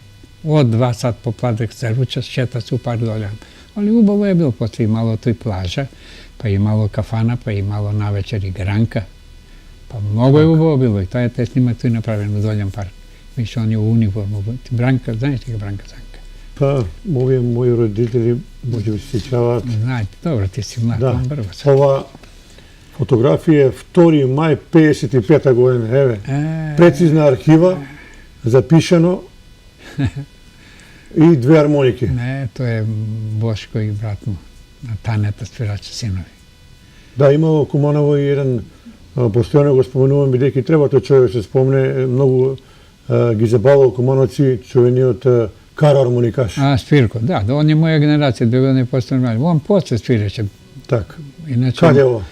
od 2 sat popladek se ruča, šeta se u park Doljem. Ali ubavo je bilo, posle imalo tu i plaža, pa imalo kafana, pa imalo na večer i granka. Pa mnogo je ubavo bilo i taj snimak tu i napravljen u Doljem parku. Više on je u uniformu. Branka, znaš ti ga Branka Zanka? Pa, ovi moji roditelji možda bi se sjećavati. Znajte, dobro, ti si mlad, on brvo sad. Ova fotografija je 2. maj 55. godina, evo, precizna arhiva, zapišeno i 2 harmonike. Ne, to je Boško i brat mu, Taneta, svirača sinovi. Da, imao Kumanovo i jedan, postojano го споменувам, бидејќи треба тој човек се спомне, многу ги забавал Кумановци, човениот кар-хармоникаш. Спирко, да, он je moja generacija, 2 godine posle normalno. On posle sviraće. Tak. Kad je ovo?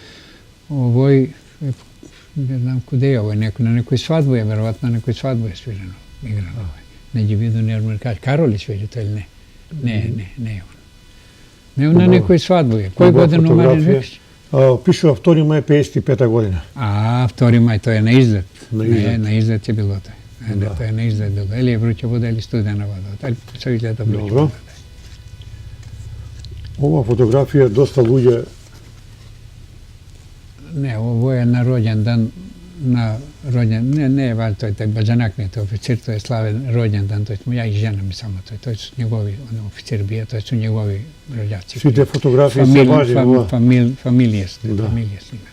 Ovo je, ne znam kude je ovo, na nekoj svadbu je, verovatno na nekoj svadbu je svirano, igrano. Neđe vidio ni harmonikaš. Karoli svira to ili ne? Ne on. Ne, na nekoj svadbu je. Koji godinu manje rekši? Piše 2. maj 55. godina. 2. maj, to je na izlet. Na izlet je bilo to. To je na izlet bilo. Ili je vruća voda ili studena voda. Ali sve izgleda vruća voda. Ова фотографија доста луѓе Не, ово е на роѓендан не е важно, тој баџанак ми е тој офицер, тој е славен роѓендан, тој сме ја и жена ми само тој су негови офицер бија, тој су негови роѓаци. сите фотографии се важни ова. Фамилија с Да. фамилија с име.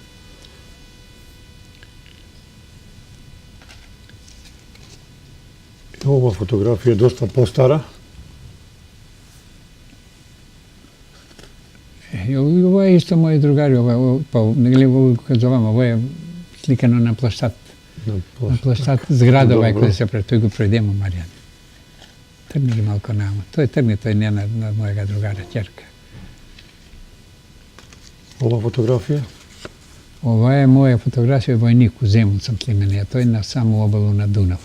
Ова фотографија е доста постара. И ово е исто мои другари, ово казувам, ово е сликано на площад. На площад зградова Добро. која се пред тој го пројдемо Маријан. Тргни ги малку намо. Тој тргни, тој не на мојега другаря, ќерка. Ова фотографија? Ова е моја фотографија војник у Земун сам слименија, тој на саму обалу на Дунав.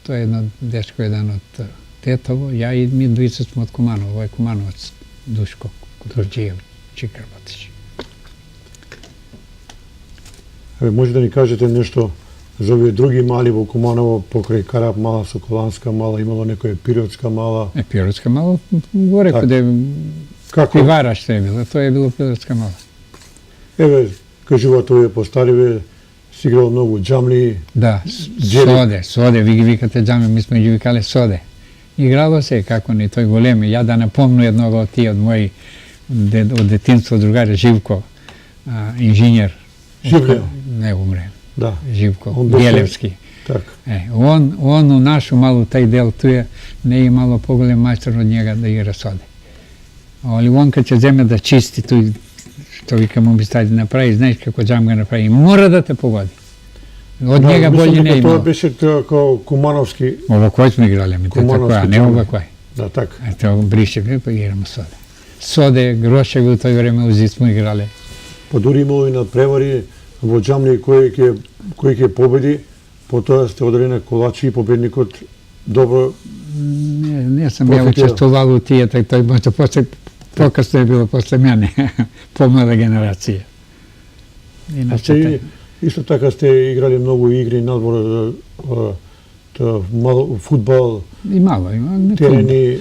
Тој е едно дечко, еден од Тетово, ја и ми двица сме од Куманово, ово е Кумановец Душко, Кутрчиев, чик работеше. Може да ни кажете нешто за овие други мали во Куманово, покрај Карап мала, Соколанска мала, имало некоја Пиротска мала. Пиротска мала, горе Так. каде Како? пивара што е било, тоа е било Пиротска мала. Еве, кажуваат овие постариве, си играл многу джамли. Да, Джели. соде, ви ги викате джаме, ми сме ги викале соде. Играло се како ни тој големи, ја да напомну едного од тие од мои од детинство другари Живко, инженер. Живлео. Не умре. Да, Живко, Он беше- Гелевски. така. Он у нашу малу тај дел туе не е имало поголем мајстор од njega да игра соде. Али он кога ќе земе да чисти тој што вика му би стади направи, знаеш како џам го направи, мора да те погоди. Од Да, njega мислам бољи дека не Тоа имало. беше како Кумановски, Ова кој сме играле, ми Кумановски така, не џам. ова кој. да, така. Ето, брише, па играме соде. Соде, грошеви у тој време узи сме играле. Па дури имало и надпревари во джамли кој ќе победи, потоа сте одредени колачи и победникот добро. Не сам ја Профитира. учествувал у тие, тој може после покасно е било после мене, помлада генерација. А Иначе сте исто така сте играли многу игри надвор, мало фудбал, имало, не терени,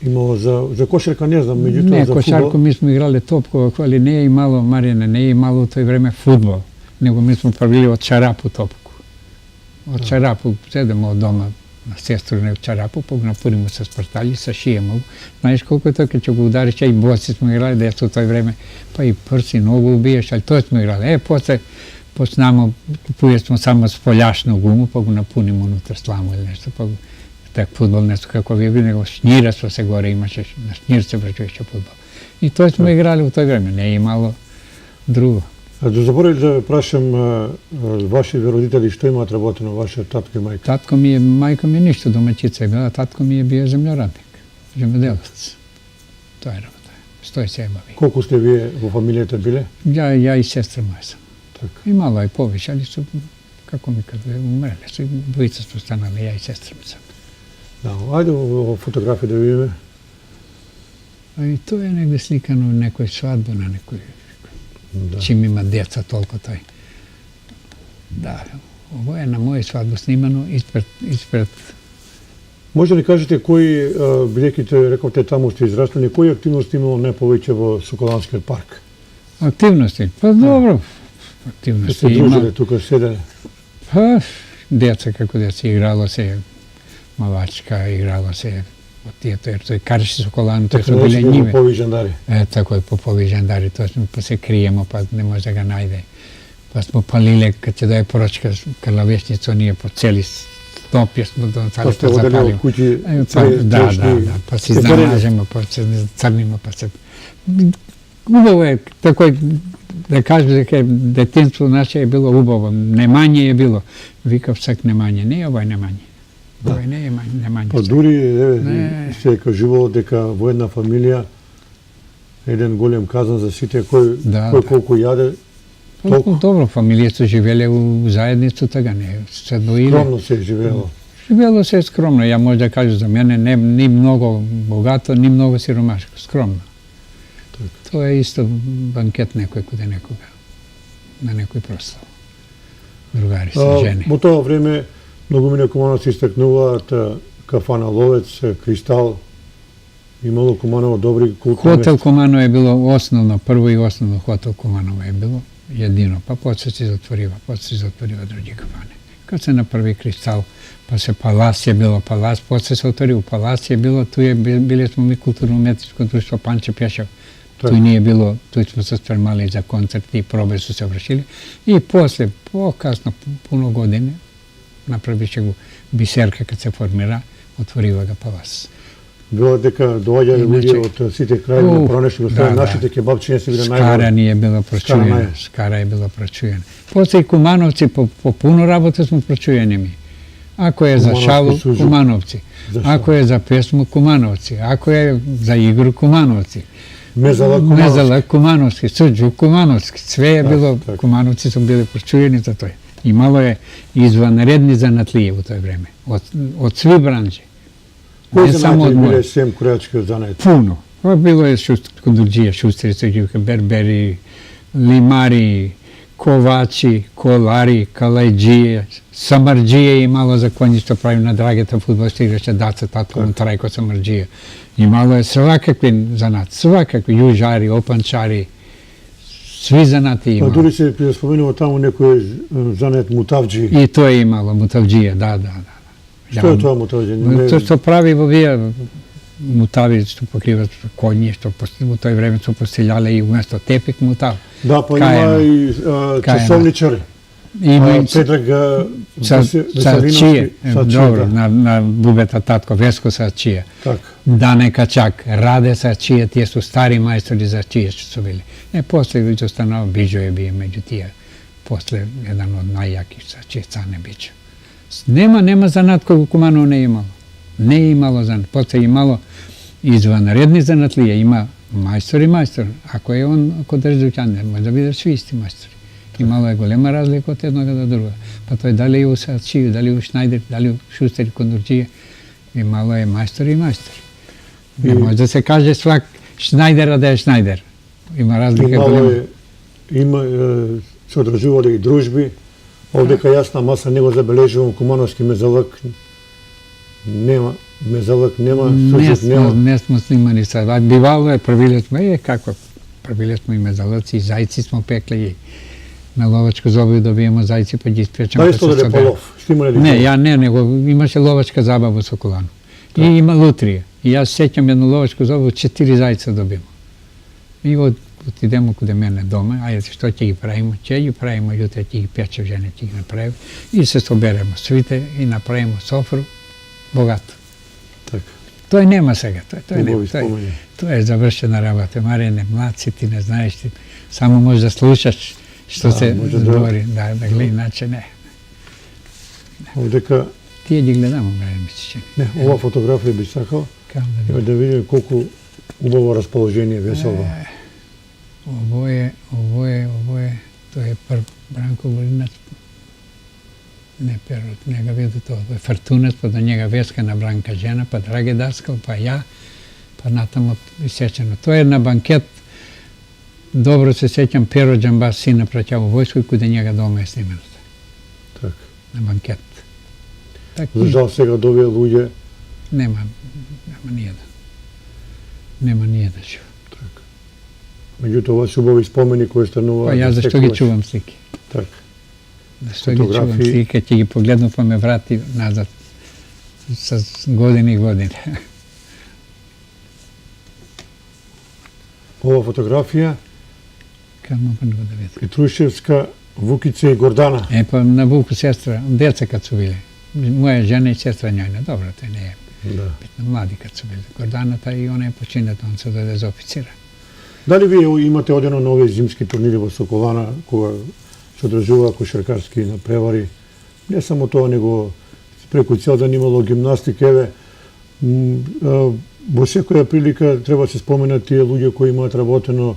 имало за кошарка не знам, меѓутоа Не, за кошарко фудбал. ми сме играле топкова, али не е имало, Маријане, не е имало у тој време фудбал, него ми сме правили од чарапу топку. Од чарапу, седемо од дома на сестру од чарапу, па го напунимо со спартали, со шиемо. Знаеш колку е тој, кога ќе го удариш, и боци сме играли, деца у тој време, па и прси, ногу убиеш, али тоа сме играли. После почнамо, купујесмо само сполјашну гуму, па го напунимо унутра сламу или нешто, па го так фудбал нешто како ви него шњирство се горе имаше, на шњир се врачуваше фудбал. И тоа сме играли у тој време, не е имало друго. Да заборав да прашам вашите родители што имаат работено, вашиот татко и мајка. Татко ми е, мајка ми ништо домаќица е била, татко ми е био земјорадник, земјоделец. Тоа е работа. Стој се бави. Колку сте вие во фамилијата биле? Ја и сестра моја сам. Така. Имало е повеќе, али су, како ми каде, умреле су, двојца сме останале, ја и сестра ми сам. Да, ајде во фотографија да видиме. И тоа е негде сликано некој свадба на некој, Да. чим има деца толку тој. Да, ово е на моја свадба снимано испред Може ли кажете кои, бидејќи те рековте таму сте израснали, кои активности имало најповеќе во Соколанскиот парк? активности. Па добро, Сте активности се има. дружеле тука седеле? Па, деца како деца, играло се малачка, играло се од тие, тој караше Соколан, тој Така се биле наречени ниве. попови жандари. Тако и попови жандари, тоа сме па се криемо, па не може да го најде. Па сме палиле, кога ќе дое порачка, калавешница, ние по цели стопи сме до Па сте цалите одели запалимо. од куќи Па, да, па се изнамажемо, па се црнимо, па се... Убаво е, такој, да кажем дека детинство наше е било убаво, немање е било. Викав сак немање, не е овај немање. Овај не е немање. Па дури Не. се кажувало дека во една фамилија еден голем казан за сите кој Да, кој да. колку јаде, Толку толку добро, фамилијата живеле у заедницу, така не, се доиле. скромно се живеело. Живело се скромно, ја може да кажу за мене, не ни многу богато, ни многу сиромашко, скромно. Тоа е исто банкет некој куде некога, на некој прослав. Другари се, жени. Во тоа време многумина кумановци истакнуваат кафана Ловец, Кристал, Imalo Kumanovo dobri kulturni Hotel mesta. Kumanovo je bilo osnovno, prvo i osnovno Hotel Kumanovo je bilo jedino, pa posle se zatvorio drugi kafane. Kad se napravi Kristal, pa se Palas je bilo, posle se otvorio Palas je bilo, bili smo mi kulturno-umetničko društvo Panče Pješav. Tu nije bilo, tu smo se spremali za koncert i probe su se vršili. I posle, kasno, puno godine, napraviše go Biserka kad se formira, otvoriva ga Palas. Bilo дека доаѓале луѓе од сите крајеви на пронешли го нашите кебапчиња се биле најдобри. Скара nije bila pročujena. Skara je bila pročujena. Posle i Kumanovci, po puno rabota smo pročujeni mi. Ako je za šalu, Kumanovci. Ako je za pesmu, Kumanovci. Ako je za igru, Kumanovci. Mezala Kumanovski, Suđu Kumanovski. Sve je bilo, Kumanovci su bili pročujeni za to. Imalo je izvanredni zanatlije u to vreme. Od svi branže. Кои занати биле сем кројачки занати? Puno. Bilo je kondurđije, šusterice, berberi, limari, kovači, kolari, kalajđije, samarđije imalo za konji što pravi na Drageta futbolista igrača Daca, tatko, Trajko samarđije. Imalo je svakakvi zanati, svakakvi, južari, opančari, svi zanati imalo. Pa duри se spomenuo tamo neko zanat mutavđi. I to je imalo, mutavđije, da. Što je to mutavđe? To što pravi vovija mutavi, što pokriva konje, što u toj vreme su posteljale i umjesto tepik mutav. Da, pa ima i časovničari. Predrag Veselinović. Dobro, na bubeta tatko, Vesko Sačije. Dane Kačak, Rade Sačije, tije su stari majstori za čije što su bili. Posle je ustanao, Biđo je bio među tije. Posle jedan od najjakih Sačije, Cane Biđo. Nema zanat kog u Kumanovu ne imalo. Ne imalo zanat. Posle je imalo izvanredni zanatlije. Ima majstor i majstor. Ako je on kod državljana, možda bi da svi isti majstori. Imalo je golema razlika od jednoga do druga. Pa to je da li je u Sačiju, da li je u Šnajder, da li je u Šusteri, Kondurđije. Imalo je majstor i majstor. Ne može da se kaže svak Šnajdera da je Šnajder. Ima razlike golema. Ima se odražuvali i družbi. Ovdека јас на маса не го забележувам Кумановски мезалък. Нема, мезалък нема, сужик нема. Не смо снимали сега. Бивало е, правили сме, како? Правили сме и мезалъци, и зајци смо пекли и на ловачко зобив добијемо зајци па ги испечемо. Да исто да по лов? Што има ли? Не, ја не, него имаше ловачка забава во Соколану. И има лутрија. И јас сеќам едно ловачко зобив, 4 зајца добијемо. И отидемо куде мене дома, ајде што ќе ги правимо? Ќе ги правимо, јутре ќе ги печем, жене ќе ги направи и се соберемо свите и направимо софру богато. Така. Тој нема сега, тој е завршена работа. Марене, млад си, ти не знаеш, ти само можеш да слушаш што се говори, да гледа, иначе не. Овдека... Тие ги гледамо, ми се чини. Не, ова фотографија би сакал да видим колку убаво расположение, весело. Ovo je, to je Branko Golinac, ne Perut, njega vidu to, ovo je Fartunac, pa do njega Veskana Branka žena, pa Drage Daskal, pa ja, pa natamo isečeno. To je na banket, dobro se sećam, Pero Džambas, sina praćao u vojsku i kude njega doma je snimeno. Tak. Na banket. Žal сега до овие луѓе? Нема ниједан. Нема ниједан жив. Меѓутоа, ова се убави спомени кои станува... Па ја зашто ги чувам слики. Так. Зашто ги чувам слики, ќе ги погледнам па ме врати назад с години и години. Ова фотографија Камо па не го да видам. Петрушевска, Вукица и Гордана. Па на Вуку сестра, деца кад су били. Моја жена и сестра њојна, добро, тој не е битно, млади кад су били. Горданата и она е починат, он се дојде за официра. Дали вие имате одено на овие зимски турнири во Соколана, кога се одржува кошаркарски напревари? Не само тоа, него преку цел ден имало гимнастика, еве, во секоја прилика треба се споменат тие луѓе кои имаат работено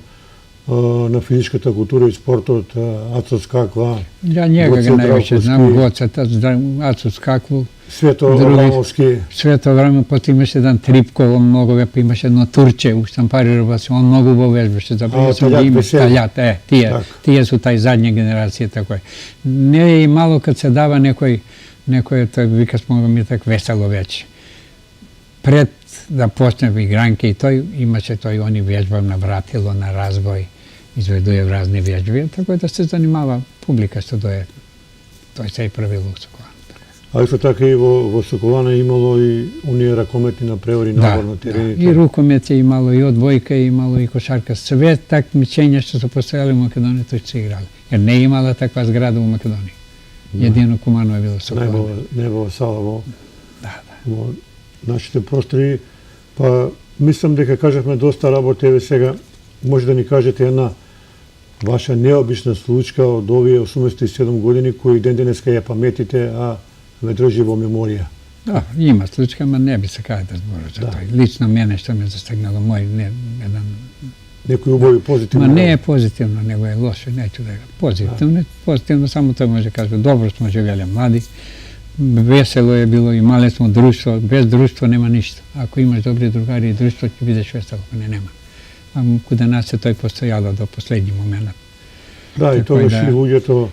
на физичката култура и спортот, Ацо Скаква, Ја njega ga највише знам, Гоца, Ацо Скакву, Свето Аврамовски. Свето Аврамов, потоа имаше еден Трипко, он многу вепа, имаше едно Турче, у Штампарирова се, он многу во вежбаше, забравил сам да име, Талјат, тие су тај задња генерација, тако е. Не е и мало кад се дава некој, тој вика смо ми так весело веќе. Пред да почне игранке и тој имаше они вежба на вратило, на разбој, изведуе разни вежби, така да се занимава публика што дојде. Тој се и правил у Соколана. А исто така и во Соколана имало и оние ракометни напревари набор на терените. И рукомет е имало, и одбојка е имало, и кошарка. Све такмичења што се постојали во Македонија, тој се играли. Jer не имала таква зграда во Македонија. Едино Куманово е било Соколана. Најбава сала во Да. во нашите простори. Па мислам дека кажавме доста работи, еве сега може да ни кажете една ваша необична случка од овие 87 години кои ден денеска ја паметите, а ве држи во меморија. Да, има случка, ма не би се кај да зборам за тој. Лично мене што ме застигнало мој еден. Некои убави позитивни. Ма не е позитивно, него е лошо, неќу да го. Позитивно само тој може да каже. Добро сме живеле млади, весело е било, имале смо друштво, без друштво нема ништо. Ако имаш добри другари и друштво, ќе бидеш весело, ако не нема. А кога нас е тој постојало до последни момент. Да, и тогаш и луѓето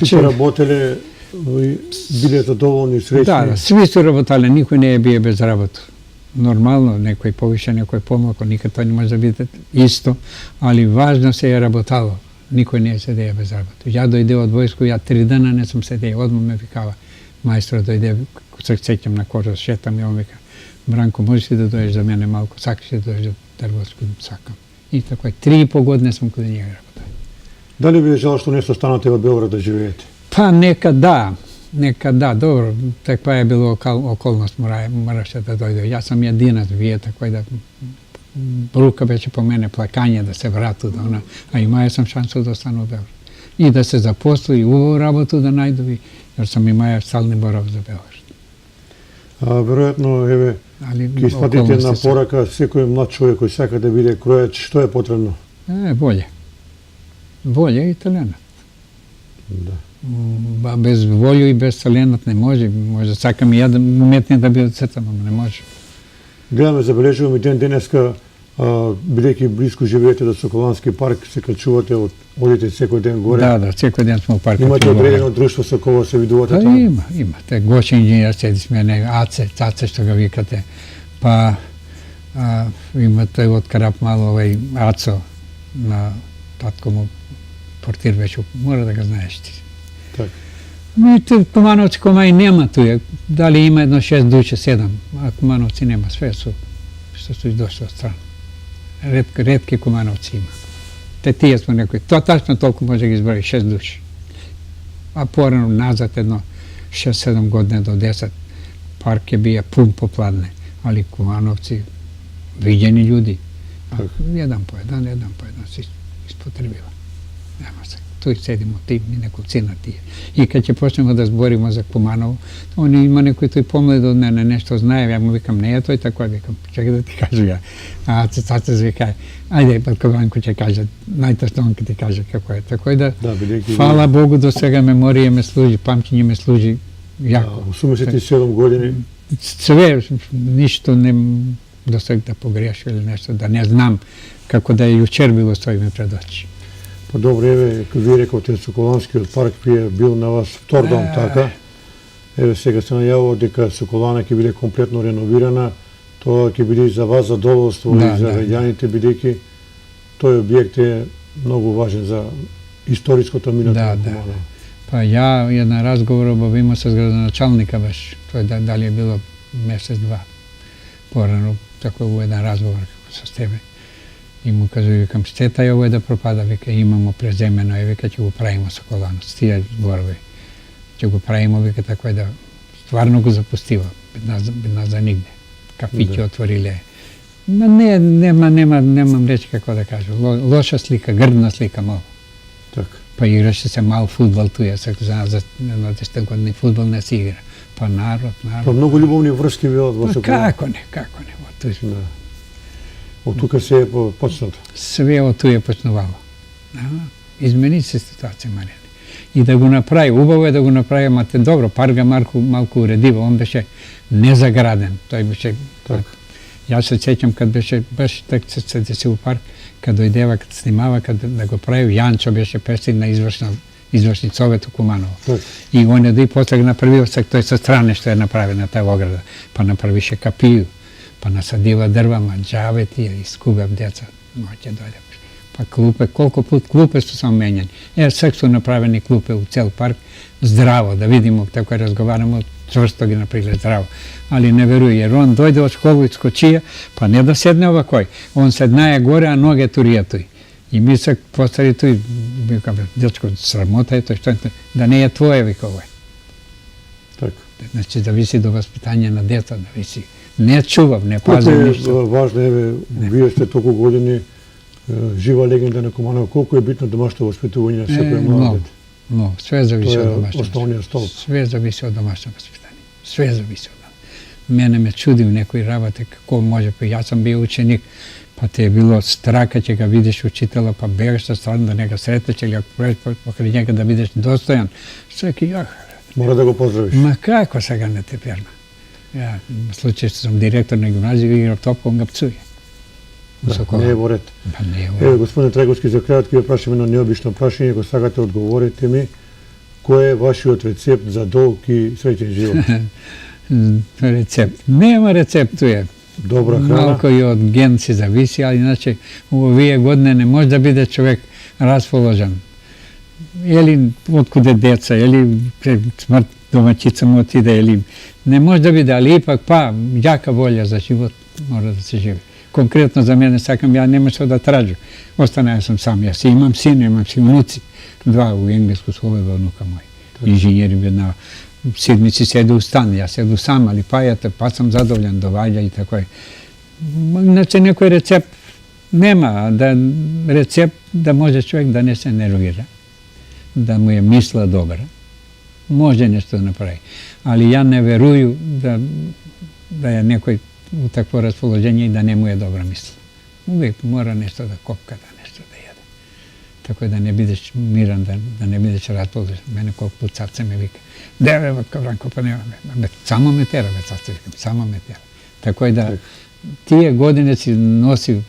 сите работеле, биле задоволни, среќни. Да, сви се работале, никој не е бие без работа. Нормално, некој повише, некој помалку, никад тоа не може да биде исто, али важно се е работало. Никој не е седеја без работа. Ја дојде од војско, ја 3 дена не сум седеја, одма ме викава. Мајстор дојде, се сеќам на кожа, шетам и он вика, Бранко, можеш ли да дојдеш за мене малку, сакаш ли да дојдеш до Дрвовско, сакам. И така, 3,5 години сум каде njega работа. Дали ви е жал што не се останате во Белград да живеете? Па некад да, добро, таква е било околност, мораше да дојде. Јас сам единат, вие такој да рука беше по мене, плакање да се врату, да она, а имаја сам шансу да остану во Белград. И да се запосли, и убаво работу да најдови, jer sam имаја стални борав за Белград. Веројатно, еве, ќе испатите на порака секој млад човек кој сака да биде кројач, што е потребно? Волја. Волја и таленат. Да. Ба без волја и без таленат не може. Може сакам и ја да уметник да бидам цртан, но не може. Гледаме, забележуваме ден денеска, бидејќи близко живеете до Соколански парк, се качувате, одите секој ден горе. Да, секој ден сме у паркот. Имате одредено друштво со кого се видувате таму? таму? Има. Те Гоши инженер седи с мене, Аце што го викате. Па имате од Карап мало овај Ацо, на татко му портир беше, мора да го знаеш ти. Така. И Кумановци комај нема туја, дали има едно 6 души, 7, а Кумановци нема, све што су дошло од страна. Ретки Кумановци има. Тие сме некои, тоа тачно толку може да ги изброи, 6 души. А порано назад едно 6-7 години до 10, парк ќе бија пун попладне, али Кумановци, видени људи. Еден по еден се испотребива. Нема се. Тој седимо тим и неколцина тие. И кога ќе почнеме да збориме за Куманово, они има некој тој помлад од мене, нешто знае, ја му викам, не е тој тако, викам, чекај да ти кажу ја. А цаца вика, ајде, Паткованко ќе каже, најтошно он ќе ти каже како е. Тако да, фала Богу, до сега меморија ме служи, памќење ме служи јако. 87 години. Све, ништо не до сега да погрешил или нешто, да не знам како да е јучер било стои ми пред очи. Па добро, еве, како ви рековте, Соколанскиот парк е бил на вас втор дом, така? Еве, сега се најавува дека Соколана ќе биде комплетно реновирана, тоа ќе биде и за вас задоволство и за граѓаните, бидејќи тој објект е многу важен за историското минато на Куманово. Па ја еден разговор обавима со градоначалника беше, тој дали е било месец-два порано, тако еден разговор како со тебе. И му кажу, викам, штета е ово да пропада, вика, имамо преземено, и вика, ќе го правимо Соколано, с тие зборови. Ќе го правимо, вика, тако да стварно го запустива, без нас за нигде. Кафиќи отвориле. Немам речи како да кажу. Лоша слика, грдна слика мало. Така. Па играше се мал фудбал туја, за 10 години фудбал не се игра. Па народ. Па многу љубовни врски велат во Соколано. Како не. Од тука се е почнато. Све од туја почнувало. Измени се ситуација, Маријане. И да го направи, убаво е да го направи, ама те добро, парга малку уредива, он беше незаграден. Тој беше... Јас се сеќам кад беше так се деси у парк, кад дојдева, кад снимава, кад да го прави, Јанчо беше председник на извршни совет у Куманово. И он е да и после го направи, тој со стране што е направи на таа ограда, па направише капију. pa nasadiva drvama, džaveti i skubab djeca, noće dođe. Pa klupe, koliko put klupe su samo menjani. Sad su napravljeni klupe u cel park, zdravo, da vidimo, tako razgovaramo, čvrsto ga napravili zdravo. Ali ne veruju, jer on dojde od školu iz kočija, pa ne da sedne ovakoj, on sednaje gore, a noge tu rijetuj. I mi se postali tu i dječko, sramota je to, što je to, da ne je tvoje vikove. Tako. Znači, zavisi do vaspitanja na djeca, da visi. Ne čuvam, ne pazim ništa. Koliko je važno, evo, bio ste toliko godine, živa legenda na Komanova, koliko je bitno domaćno vaspitavanje sve koje mlade? No, sve zavisi od domaćnog. To je osnovni stolp. Sve zavisi od domaćnog vaspitanja. Sve zavisi od domaćnog. Mene me čudi u nekoj rabate kako može, pa ja sam bio učenik, pa te je bilo strah kad će ga vidiš učitela, pa begaš sa stranu da njega sreteš ili ako pređeš pokraj njega da vidiš dostojan. Sveki mora da ga pozdraviš. Ma kako se ga ne te perma. Ja, u slučaju što sam direktor na gimnaziju, igrao topu, on ga psuje. Da, не е во ред. Па не е во ред. Еве, господине Трајковски, за крајот ќе ве прашам едно необично прашање, ако сакате одговорите ми, кој е вашиот рецепт за долг и среќен живот? Рецепт. Нема рецепт туе. Добра храна. Малко и од ген си зависи, ali иначе у овие години не може да биде човек расположен. Или откуде деца, или смрт домаќица му отиде, или не може да биде, али ипак па јака волја за живот мора да се живи. Конкретно за мене сакам, ја нема што да траđу. Останаја сам сам, јас имам син, имам си унуци. Два у енглеску слове унука мој. Инженери една седмици седу у стан, ја седу сам, али па сам задоволен, доваѓа и тако е. Значи некој рецепт нема, да рецепт да може човек да не се нервира, да му е мисла добра. Може нешто да направи. Али ја не верую да е некој u takvo raspoloženje i da ne mu je dobra misla. Uvijek mora nešto da kopka, da nešto da jede. Tako da ne bideš miran, da ne bideš raspoložen. Mene koliko put cace me vika, deve, Branko, pa nema me. Samo me tera, me cace vikam, samo me tera. Tako je da tije godine si nosi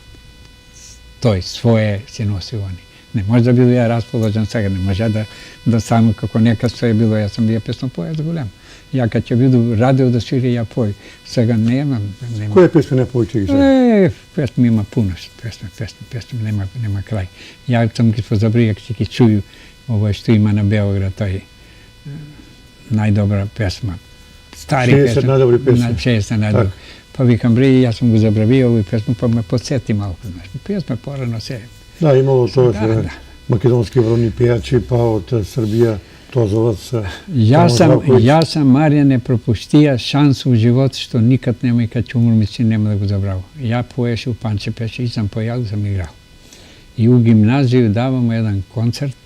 toj, svoje si nosi oni. Ne može da bilo ja raspoložen svega, ne može da samo kako nekad sve je bilo, ja sam bio pesmopojac golem. Ja kad će vidu radio da sviri, ja poj. Svega nemam. Koje pesme ne poviće gi se? Pesme ima puno, pesme, nema kraj. Ja sam gi pozabrio, kad će čuju ovo što ima na Beograd, to je najdobra pesma. Stari pesma. 60 najdobri pesme. 60 najdobri. Pa vikam, bre, ja sam go zabravio ovu pesmu, pa me podsjeti malo. Pesme porano se. Da, imalo to makedonski vrovni pejači, pa od Srbija, Tozovac. Ja sam, Marjane, propustija šansu u životu što nikad nema i kad ću umrmići, nema da go zabravo. Ja poješ u Panče Peče i sam pojavio, sam igrao. I u gimnaziju davamo jedan koncert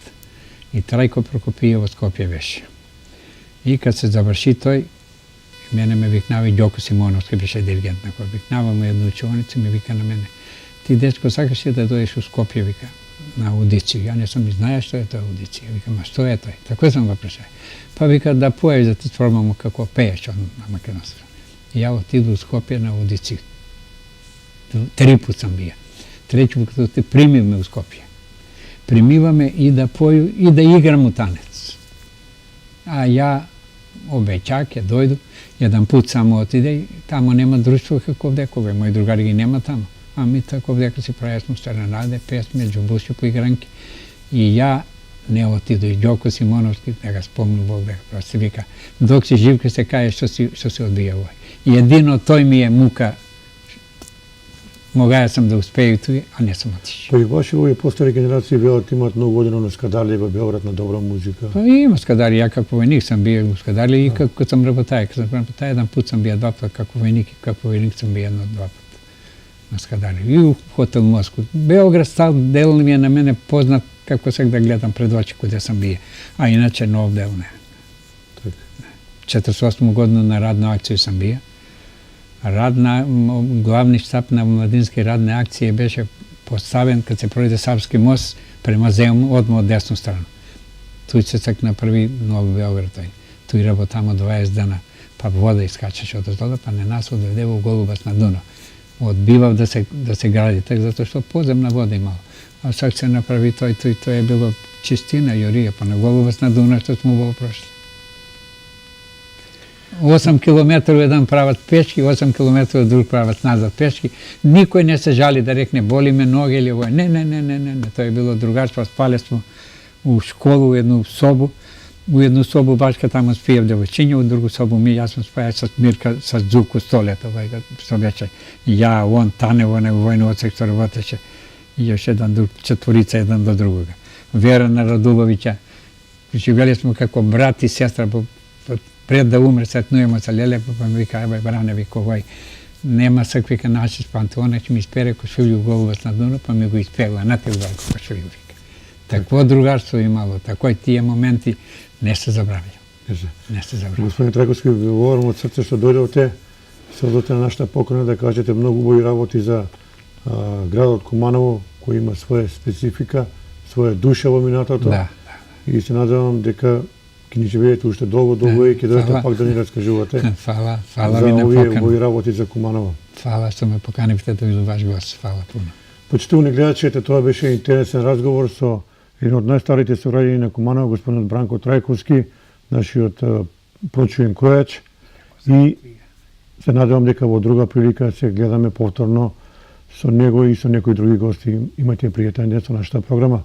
i Trajko Prokopijevo Skopje veše. I kad se završi toj, mene me viknava i Đoko Simonovski, biše dirigent na koji viknavamo jednu učionicu, mi vika na mene, ti dečko, sakaš li da doješ u Skopje, vika, na audiciju. Ja nisam ni znaja što je to audicija. Vikam, a što je to? Tako sam ga prešao. Pa vika, da poješ, da ti formamo kako peješ on na makedonskom. I ja otidu u Skopje na audiciju. 3 put sam bio. 3 put te primi me u Skopje. Primiva me i da poju i da igram u tanec. A ja, obećake, dojdu, jedan put samo otide i tamo nema društva kako vdekove. Moji drugari gi nema tamo. A mi tako vdeka si prajesmo serenade, pesme, džubušju po igranki. I ja ne otidu. I Đoko Simonovski, da ga spomnu Bog, da ga prosti vika, dok si živ, kad se kaje što se odbija ovaj. Jedino toj mi je muka. Mogao sam da uspeju tu, a ne sam otišao. Pa i vaši ovi postari generacije veovat imat mnogo godina na Skadarlije, Beograd na dobra muzika. Pa ima Skadarlije, ja kako vojnik sam bio u Skadarlije i kako sam rabotaj. Kad sam rabotaj, jedan put sam bio 2 puta kako vojnik i kako vojnik sam bio 1-2 puta na Skadarliju. I u hotel Moskvu. Beograd del mi je na mene poznat kako sad da gledam pred oči gdje sam bio. A inače nov del ne. 48. godinu na radnu akciju sam bio. Glavni štab na mladinske radne akcije beše postaven kad se projde Savski most prema Zeumu, odmah od desnu stranu. Tu se sak napravi Novi Beograd. Tu i rabotamo 20 dana, pa voda iskačeš od ozdoda, pa ne nas odvede u Golubac na Dunav. Odbivav da se gradi, tako zato što podzemna voda imala. A sad se napravi to i to je bilo čistina, jorija, pa na Golubac na Dunav što smo ovo prošli. 8 km u jedan pravac peški, 8 km u drugi pravac nazad peški. Nikoj ne se žali da rekne boli me noge ili ovo. Ne. To je bilo drugačije. Spali smo u školu u jednu sobu baš kad tamo spije devojčinja, u drugu sobu ja sam spajao sa Mirka sa Zuku Stolet, što veće. Ja, on, Tane, onaj u vojnu odsektor Voteće i još četvorica jedan do drugoga. Verana Radulovića. Živjeli smo kako brat i sestra, pred da umre, sretnujemo sa Lele, pa mi vika, evo je Branević, nema sakvika naši spante, ona će mi ispere košulju Golubac na dnu, pa mi go ispeva, a na te uzako košulju vika. Takvo drugarstvo imalo, tako tije momenti ne se zabravljaju. Ne se zabravljaju. Gospodin Trajkovski, govorim od srca što dojdete, se odete na našta poklona da kažete mnogo boji работи za gradот Куманово, кој има своја специфика, своја душа во минатото. Да. И се надевам дека ќе ни живеете уште долго и ќе дојдете пак да ни раскажувате Фала за ви на овие покана. бои работи за Куманово. Фала што ме поканивте да бидам ваш гост. Фала пуно. Почитувани гледачи, тоа беше интересен разговор со еден од најстарите сограѓани на Куманово, господинот Бранко Трајковски, нашиот прочуен кројач. И се надевам дека во друга прилика се гледаме повторно со него и со некои други гости. Имате пријатен ден со нашата програма.